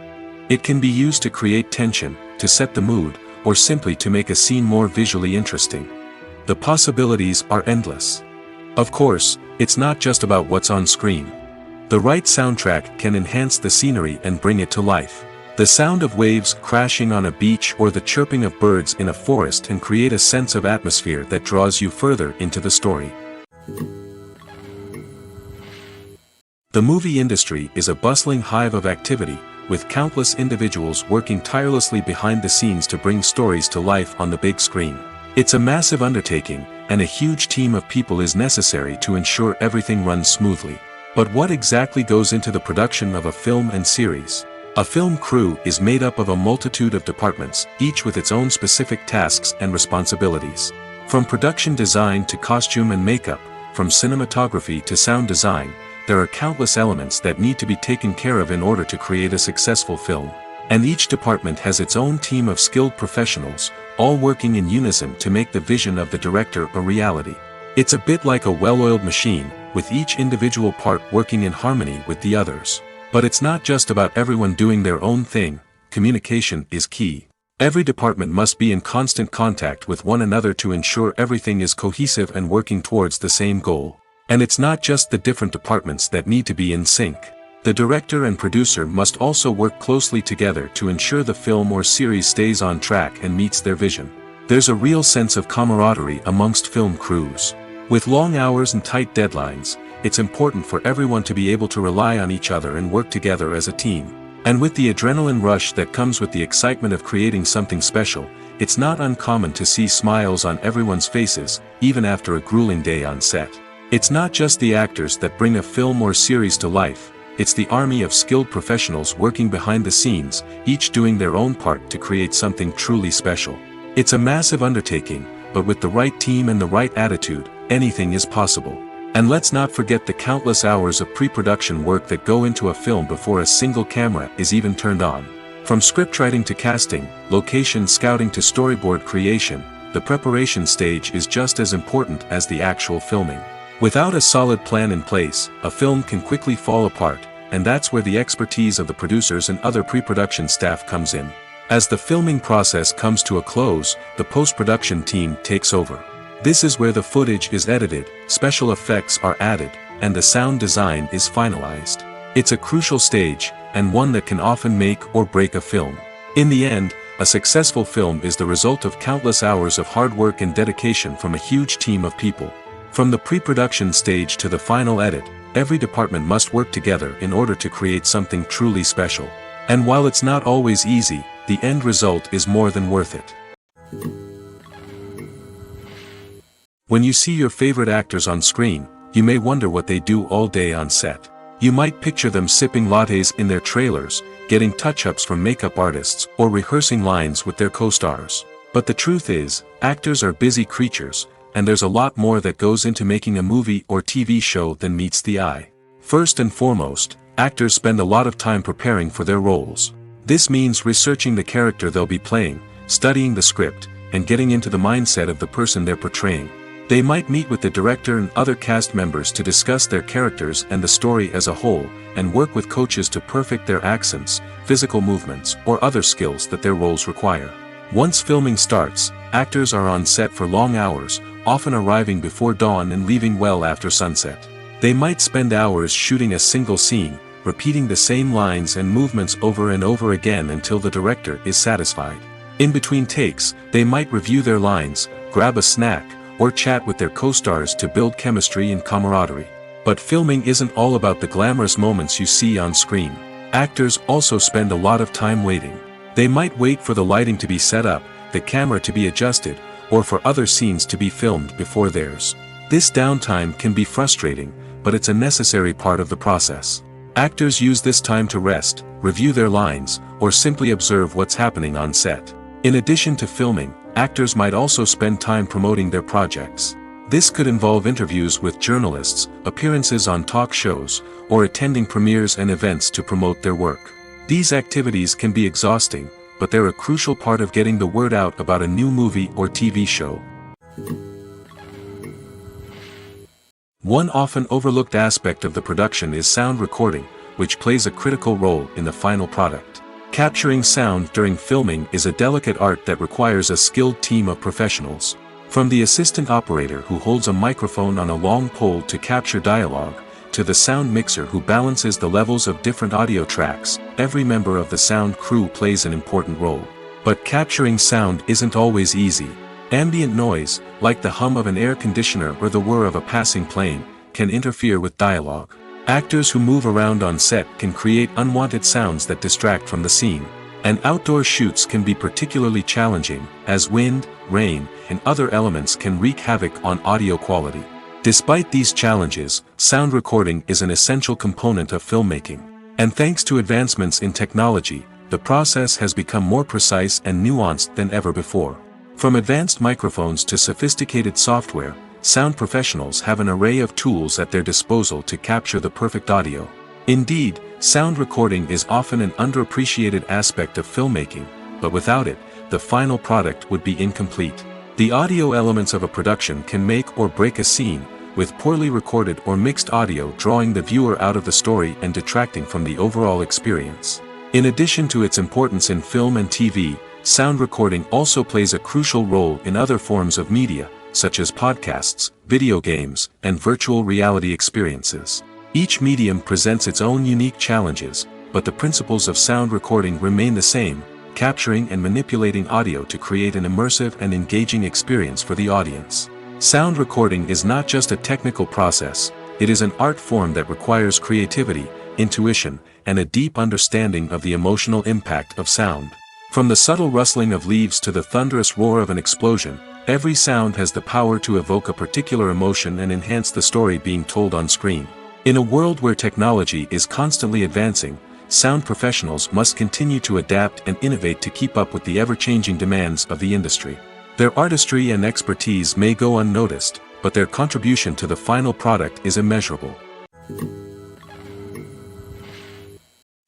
It can be used to create tension, to set the mood, or simply to make a scene more visually interesting. The possibilities are endless. Of course, it's not just about what's on screen. The right soundtrack can enhance the scenery and bring it to life. The sound of waves crashing on a beach or the chirping of birds in a forest can create a sense of atmosphere that draws you further into the story. The movie industry is a bustling hive of activity, with countless individuals working tirelessly behind the scenes to bring stories to life on the big screen. It's a massive undertaking, and a huge team of people is necessary to ensure everything runs smoothly. But what exactly goes into the production of a film and series? A film crew is made up of a multitude of departments, each with its own specific tasks and responsibilities. From production design to costume and makeup, from cinematography to sound design, there are countless elements that need to be taken care of in order to create a successful film. And each department has its own team of skilled professionals, all working in unison to make the vision of the director a reality. It's a bit like a well-oiled machine, with each individual part working in harmony with the others. But it's not just about everyone doing their own thing. Communication is key. Every department must be in constant contact with one another to ensure everything is cohesive and working towards the same goal. And it's not just the different departments that need to be in sync. The director and producer must also work closely together to ensure the film or series stays on track and meets their vision. There's a real sense of camaraderie amongst film crews. With long hours and tight deadlines, it's important for everyone to be able to rely on each other and work together as a team. And with the adrenaline rush that comes with the excitement of creating something special, it's not uncommon to see smiles on everyone's faces, even after a grueling day on set. It's not just the actors that bring a film or series to life, it's the army of skilled professionals working behind the scenes, each doing their own part to create something truly special. It's a massive undertaking, but with the right team and the right attitude, anything is possible. And let's not forget the countless hours of pre-production work that go into a film before a single camera is even turned on. From scriptwriting to casting, location scouting to storyboard creation, the preparation stage is just as important as the actual filming. Without a solid plan in place, a film can quickly fall apart, and that's where the expertise of the producers and other pre-production staff comes in. As the filming process comes to a close, the post-production team takes over. This is where the footage is edited, special effects are added, and the sound design is finalized. It's a crucial stage, and one that can often make or break a film. In the end, a successful film is the result of countless hours of hard work and dedication from a huge team of people. From the pre-production stage to the final edit, every department must work together in order to create something truly special. And while it's not always easy, the end result is more than worth it. When you see your favorite actors on screen, you may wonder what they do all day on set. You might picture them sipping lattes in their trailers, getting touch-ups from makeup artists, or rehearsing lines with their co-stars. But the truth is, actors are busy creatures, and there's a lot more that goes into making a movie or TV show than meets the eye. First and foremost, actors spend a lot of time preparing for their roles. This means researching the character they'll be playing, studying the script, and getting into the mindset of the person they're portraying. They might meet with the director and other cast members to discuss their characters and the story as a whole, and work with coaches to perfect their accents, physical movements, or other skills that their roles require. Once filming starts, actors are on set for long hours, often arriving before dawn and leaving well after sunset. They might spend hours shooting a single scene, repeating the same lines and movements over and over again until the director is satisfied. In between takes, they might review their lines, grab a snack, or chat with their co-stars to build chemistry and camaraderie. But filming isn't all about the glamorous moments you see on screen. Actors also spend a lot of time waiting. They might wait for the lighting to be set up, the camera to be adjusted, or for other scenes to be filmed before theirs. This downtime can be frustrating, but it's a necessary part of the process. Actors use this time to rest, review their lines, or simply observe what's happening on set. In addition to filming, actors might also spend time promoting their projects. This could involve interviews with journalists, appearances on talk shows, or attending premieres and events to promote their work. These activities can be exhausting, but they're a crucial part of getting the word out about a new movie or TV show. One often overlooked aspect of the production is sound recording, which plays a critical role in the final product. Capturing sound during filming is a delicate art that requires a skilled team of professionals. From the assistant operator who holds a microphone on a long pole to capture dialogue, to the sound mixer who balances the levels of different audio tracks, every member of the sound crew plays an important role. But capturing sound isn't always easy. Ambient noise, like the hum of an air conditioner or the whir of a passing plane, can interfere with dialogue. Actors who move around on set can create unwanted sounds that distract from the scene. And outdoor shoots can be particularly challenging, as wind, rain, and other elements can wreak havoc on audio quality. Despite these challenges, sound recording is an essential component of filmmaking. And thanks to advancements in technology, the process has become more precise and nuanced than ever before. From advanced microphones to sophisticated software, sound professionals have an array of tools at their disposal to capture the perfect audio. Indeed, sound recording is often an underappreciated aspect of filmmaking, but without it, the final product would be incomplete. The audio elements of a production can make or break a scene, with poorly recorded or mixed audio drawing the viewer out of the story and detracting from the overall experience. In addition to its importance in film and TV, sound recording also plays a crucial role in other forms of media, such as podcasts, video games, and virtual reality experiences. Each medium presents its own unique challenges, but the principles of sound recording remain the same, capturing and manipulating audio to create an immersive and engaging experience for the audience. Sound recording is not just a technical process, it is an art form that requires creativity, intuition, and a deep understanding of the emotional impact of sound. From the subtle rustling of leaves to the thunderous roar of an explosion, every sound has the power to evoke a particular emotion and enhance the story being told on screen. In a world where technology is constantly advancing, sound professionals must continue to adapt and innovate to keep up with the ever-changing demands of the industry. Their artistry and expertise may go unnoticed, but their contribution to the final product is immeasurable.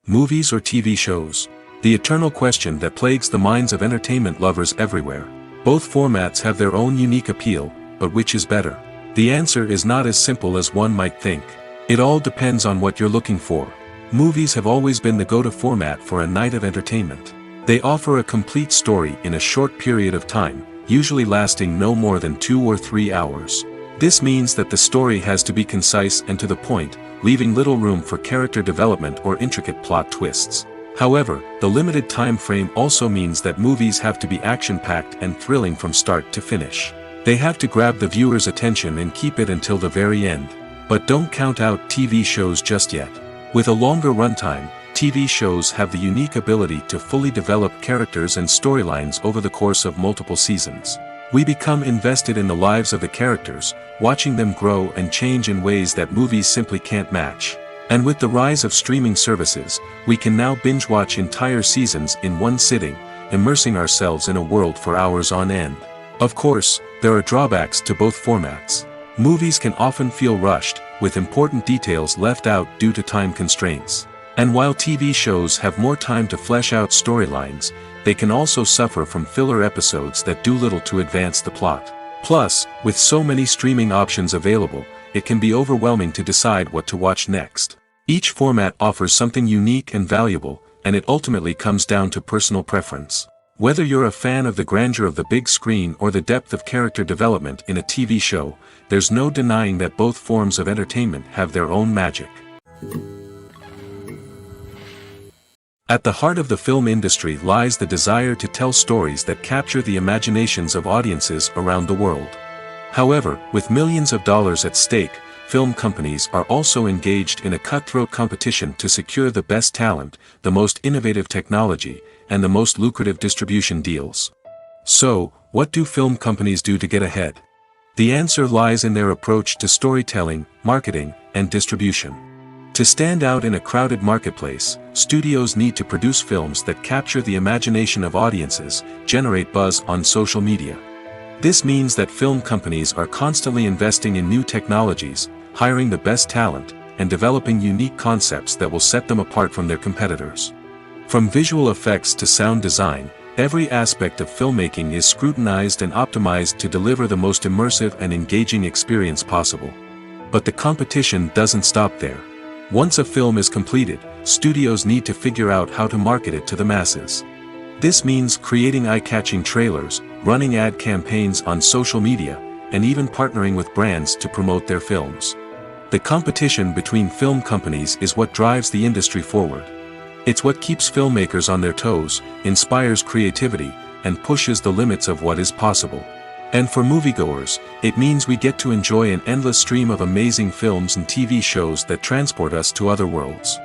Movies or TV shows? The eternal question that plagues the minds of entertainment lovers everywhere. Both formats have their own unique appeal, but which is better? The answer is not as simple as one might think. It all depends on what you're looking for. Movies have always been the go-to format for a night of entertainment. They offer a complete story in a short period of time, usually lasting no more than 2 or 3 hours. This means that the story has to be concise and to the point, leaving little room for character development or intricate plot twists. However, the limited time frame also means that movies have to be action-packed and thrilling from start to finish. They have to grab the viewer's attention and keep it until the very end. But don't count out TV shows just yet. With a longer runtime, TV shows have the unique ability to fully develop characters and storylines over the course of multiple seasons. We become invested in the lives of the characters, watching them grow and change in ways that movies simply can't match. And with the rise of streaming services, we can now binge-watch entire seasons in one sitting, immersing ourselves in a world for hours on end. Of course, there are drawbacks to both formats. Movies can often feel rushed, with important details left out due to time constraints. And while TV shows have more time to flesh out storylines, they can also suffer from filler episodes that do little to advance the plot. Plus, with so many streaming options available, it can be overwhelming to decide what to watch next. Each format offers something unique and valuable, and it ultimately comes down to personal preference. Whether you're a fan of the grandeur of the big screen or the depth of character development in a TV show, there's no denying that both forms of entertainment have their own magic. At the heart of the film industry lies the desire to tell stories that capture the imaginations of audiences around the world. However, with millions of dollars at stake, film companies are also engaged in a cutthroat competition to secure the best talent, the most innovative technology, and the most lucrative distribution deals. So, what do film companies do to get ahead? The answer lies in their approach to storytelling, marketing, and distribution. To stand out in a crowded marketplace, studios need to produce films that capture the imagination of audiences, generate buzz on social media. This means that film companies are constantly investing in new technologies, hiring the best talent, and developing unique concepts that will set them apart from their competitors. From visual effects to sound design, every aspect of filmmaking is scrutinized and optimized to deliver the most immersive and engaging experience possible. But the competition doesn't stop there. Once a film is completed, studios need to figure out how to market it to the masses. This means creating eye-catching trailers, running ad campaigns on social media, and even partnering with brands to promote their films. The competition between film companies is what drives the industry forward. It's what keeps filmmakers on their toes, inspires creativity, and pushes the limits of what is possible. And for moviegoers, it means we get to enjoy an endless stream of amazing films and TV shows that transport us to other worlds.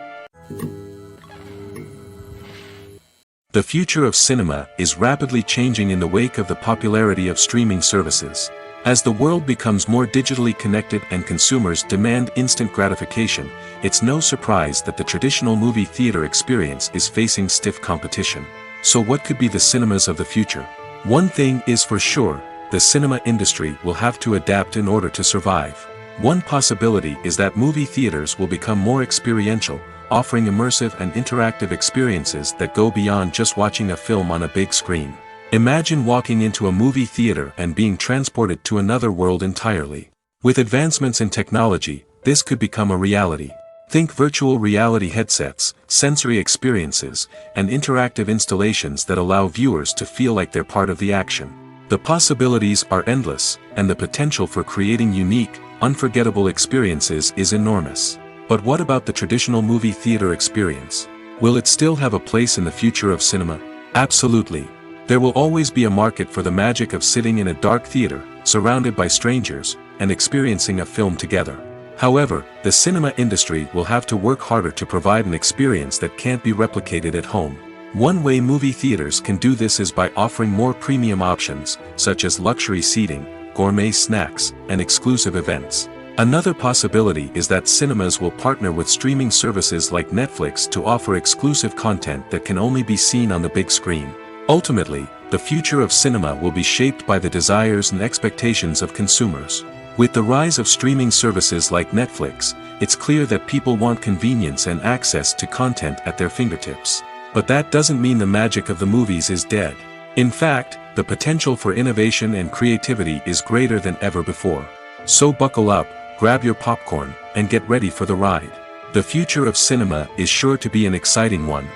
The future of cinema is rapidly changing in the wake of the popularity of streaming services. As the world becomes more digitally connected and consumers demand instant gratification, it's no surprise that the traditional movie theater experience is facing stiff competition. So what could be the cinemas of the future? One thing is for sure, the cinema industry will have to adapt in order to survive. One possibility is that movie theaters will become more experiential, offering immersive and interactive experiences that go beyond just watching a film on a big screen. Imagine walking into a movie theater and being transported to another world entirely. With advancements in technology, this could become a reality. Think virtual reality headsets, sensory experiences, and interactive installations that allow viewers to feel like they're part of the action. The possibilities are endless, and the potential for creating unique, unforgettable experiences is enormous. But what about the traditional movie theater experience? Will it still have a place in the future of cinema? Absolutely. There will always be a market for the magic of sitting in a dark theater, surrounded by strangers, and experiencing a film together. However, the cinema industry will have to work harder to provide an experience that can't be replicated at home. One way movie theaters can do this is by offering more premium options, such as luxury seating, gourmet snacks, and exclusive events. Another possibility is that cinemas will partner with streaming services like Netflix to offer exclusive content that can only be seen on the big screen. Ultimately, the future of cinema will be shaped by the desires and expectations of consumers. With the rise of streaming services like Netflix, it's clear that people want convenience and access to content at their fingertips. But that doesn't mean the magic of the movies is dead. In fact, the potential for innovation and creativity is greater than ever before. So buckle up, grab your popcorn, and get ready for the ride. The future of cinema is sure to be an exciting one.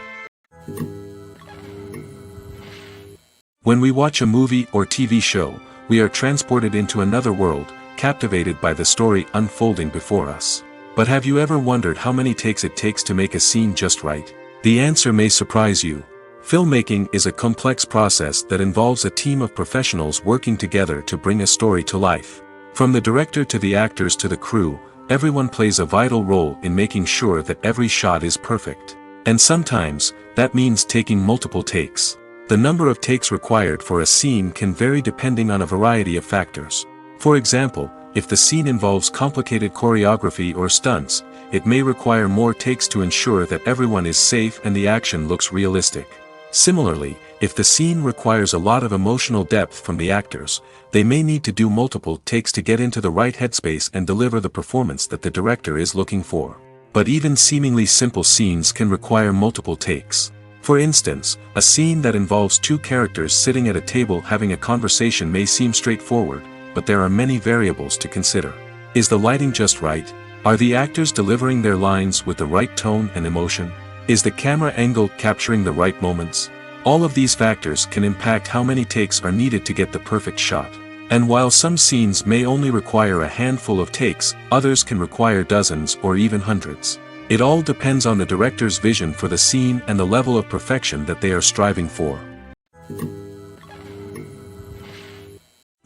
When we watch a movie or TV show, we are transported into another world, captivated by the story unfolding before us. But have you ever wondered how many takes it takes to make a scene just right? The answer may surprise you. Filmmaking is a complex process that involves a team of professionals working together to bring a story to life. From the director to the actors to the crew, everyone plays a vital role in making sure that every shot is perfect. And sometimes, that means taking multiple takes. The number of takes required for a scene can vary depending on a variety of factors. For example, if the scene involves complicated choreography or stunts, it may require more takes to ensure that everyone is safe and the action looks realistic. Similarly, if the scene requires a lot of emotional depth from the actors, they may need to do multiple takes to get into the right headspace and deliver the performance that the director is looking for. But even seemingly simple scenes can require multiple takes. For instance, a scene that involves two characters sitting at a table having a conversation may seem straightforward, but there are many variables to consider. Is the lighting just right? Are the actors delivering their lines with the right tone and emotion? Is the camera angle capturing the right moments? All of these factors can impact how many takes are needed to get the perfect shot. And while some scenes may only require a handful of takes, others can require dozens or even hundreds. It all depends on the director's vision for the scene and the level of perfection that they are striving for.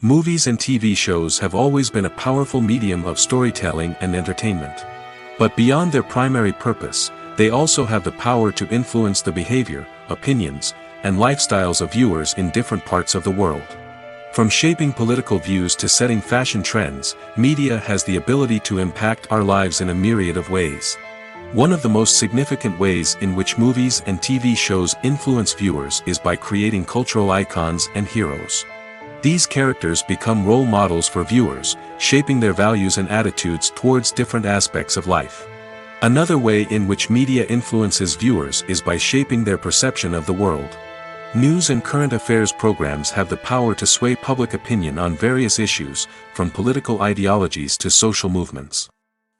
Movies and TV shows have always been a powerful medium of storytelling and entertainment. But beyond their primary purpose, they also have the power to influence the behavior, opinions, and lifestyles of viewers in different parts of the world. From shaping political views to setting fashion trends, media has the ability to impact our lives in a myriad of ways. One of the most significant ways in which movies and TV shows influence viewers is by creating cultural icons and heroes. These characters become role models for viewers, shaping their values and attitudes towards different aspects of life. Another way in which media influences viewers is by shaping their perception of the world. News and current affairs programs have the power to sway public opinion on various issues, from political ideologies to social movements.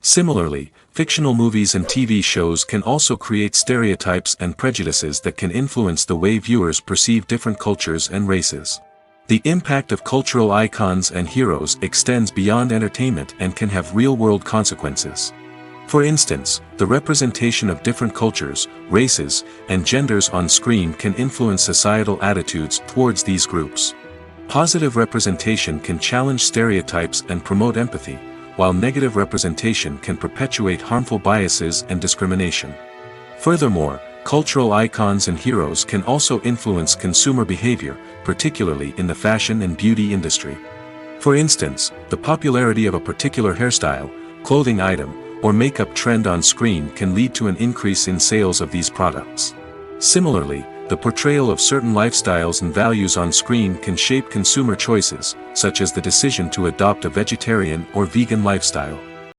Similarly, fictional movies and TV shows can also create stereotypes and prejudices that can influence the way viewers perceive different cultures and races. The impact of cultural icons and heroes extends beyond entertainment and can have real-world consequences. For instance, the representation of different cultures, races, and genders on screen can influence societal attitudes towards these groups. Positive representation can challenge stereotypes and promote empathy, while negative representation can perpetuate harmful biases and discrimination. Furthermore, cultural icons and heroes can also influence consumer behavior, particularly in the fashion and beauty industry. For instance, the popularity of a particular hairstyle, clothing item, or makeup trend on screen can lead to an increase in sales of these products. Similarly, the portrayal of certain lifestyles and values on screen can shape consumer choices, such as the decision to adopt a vegetarian or vegan lifestyle.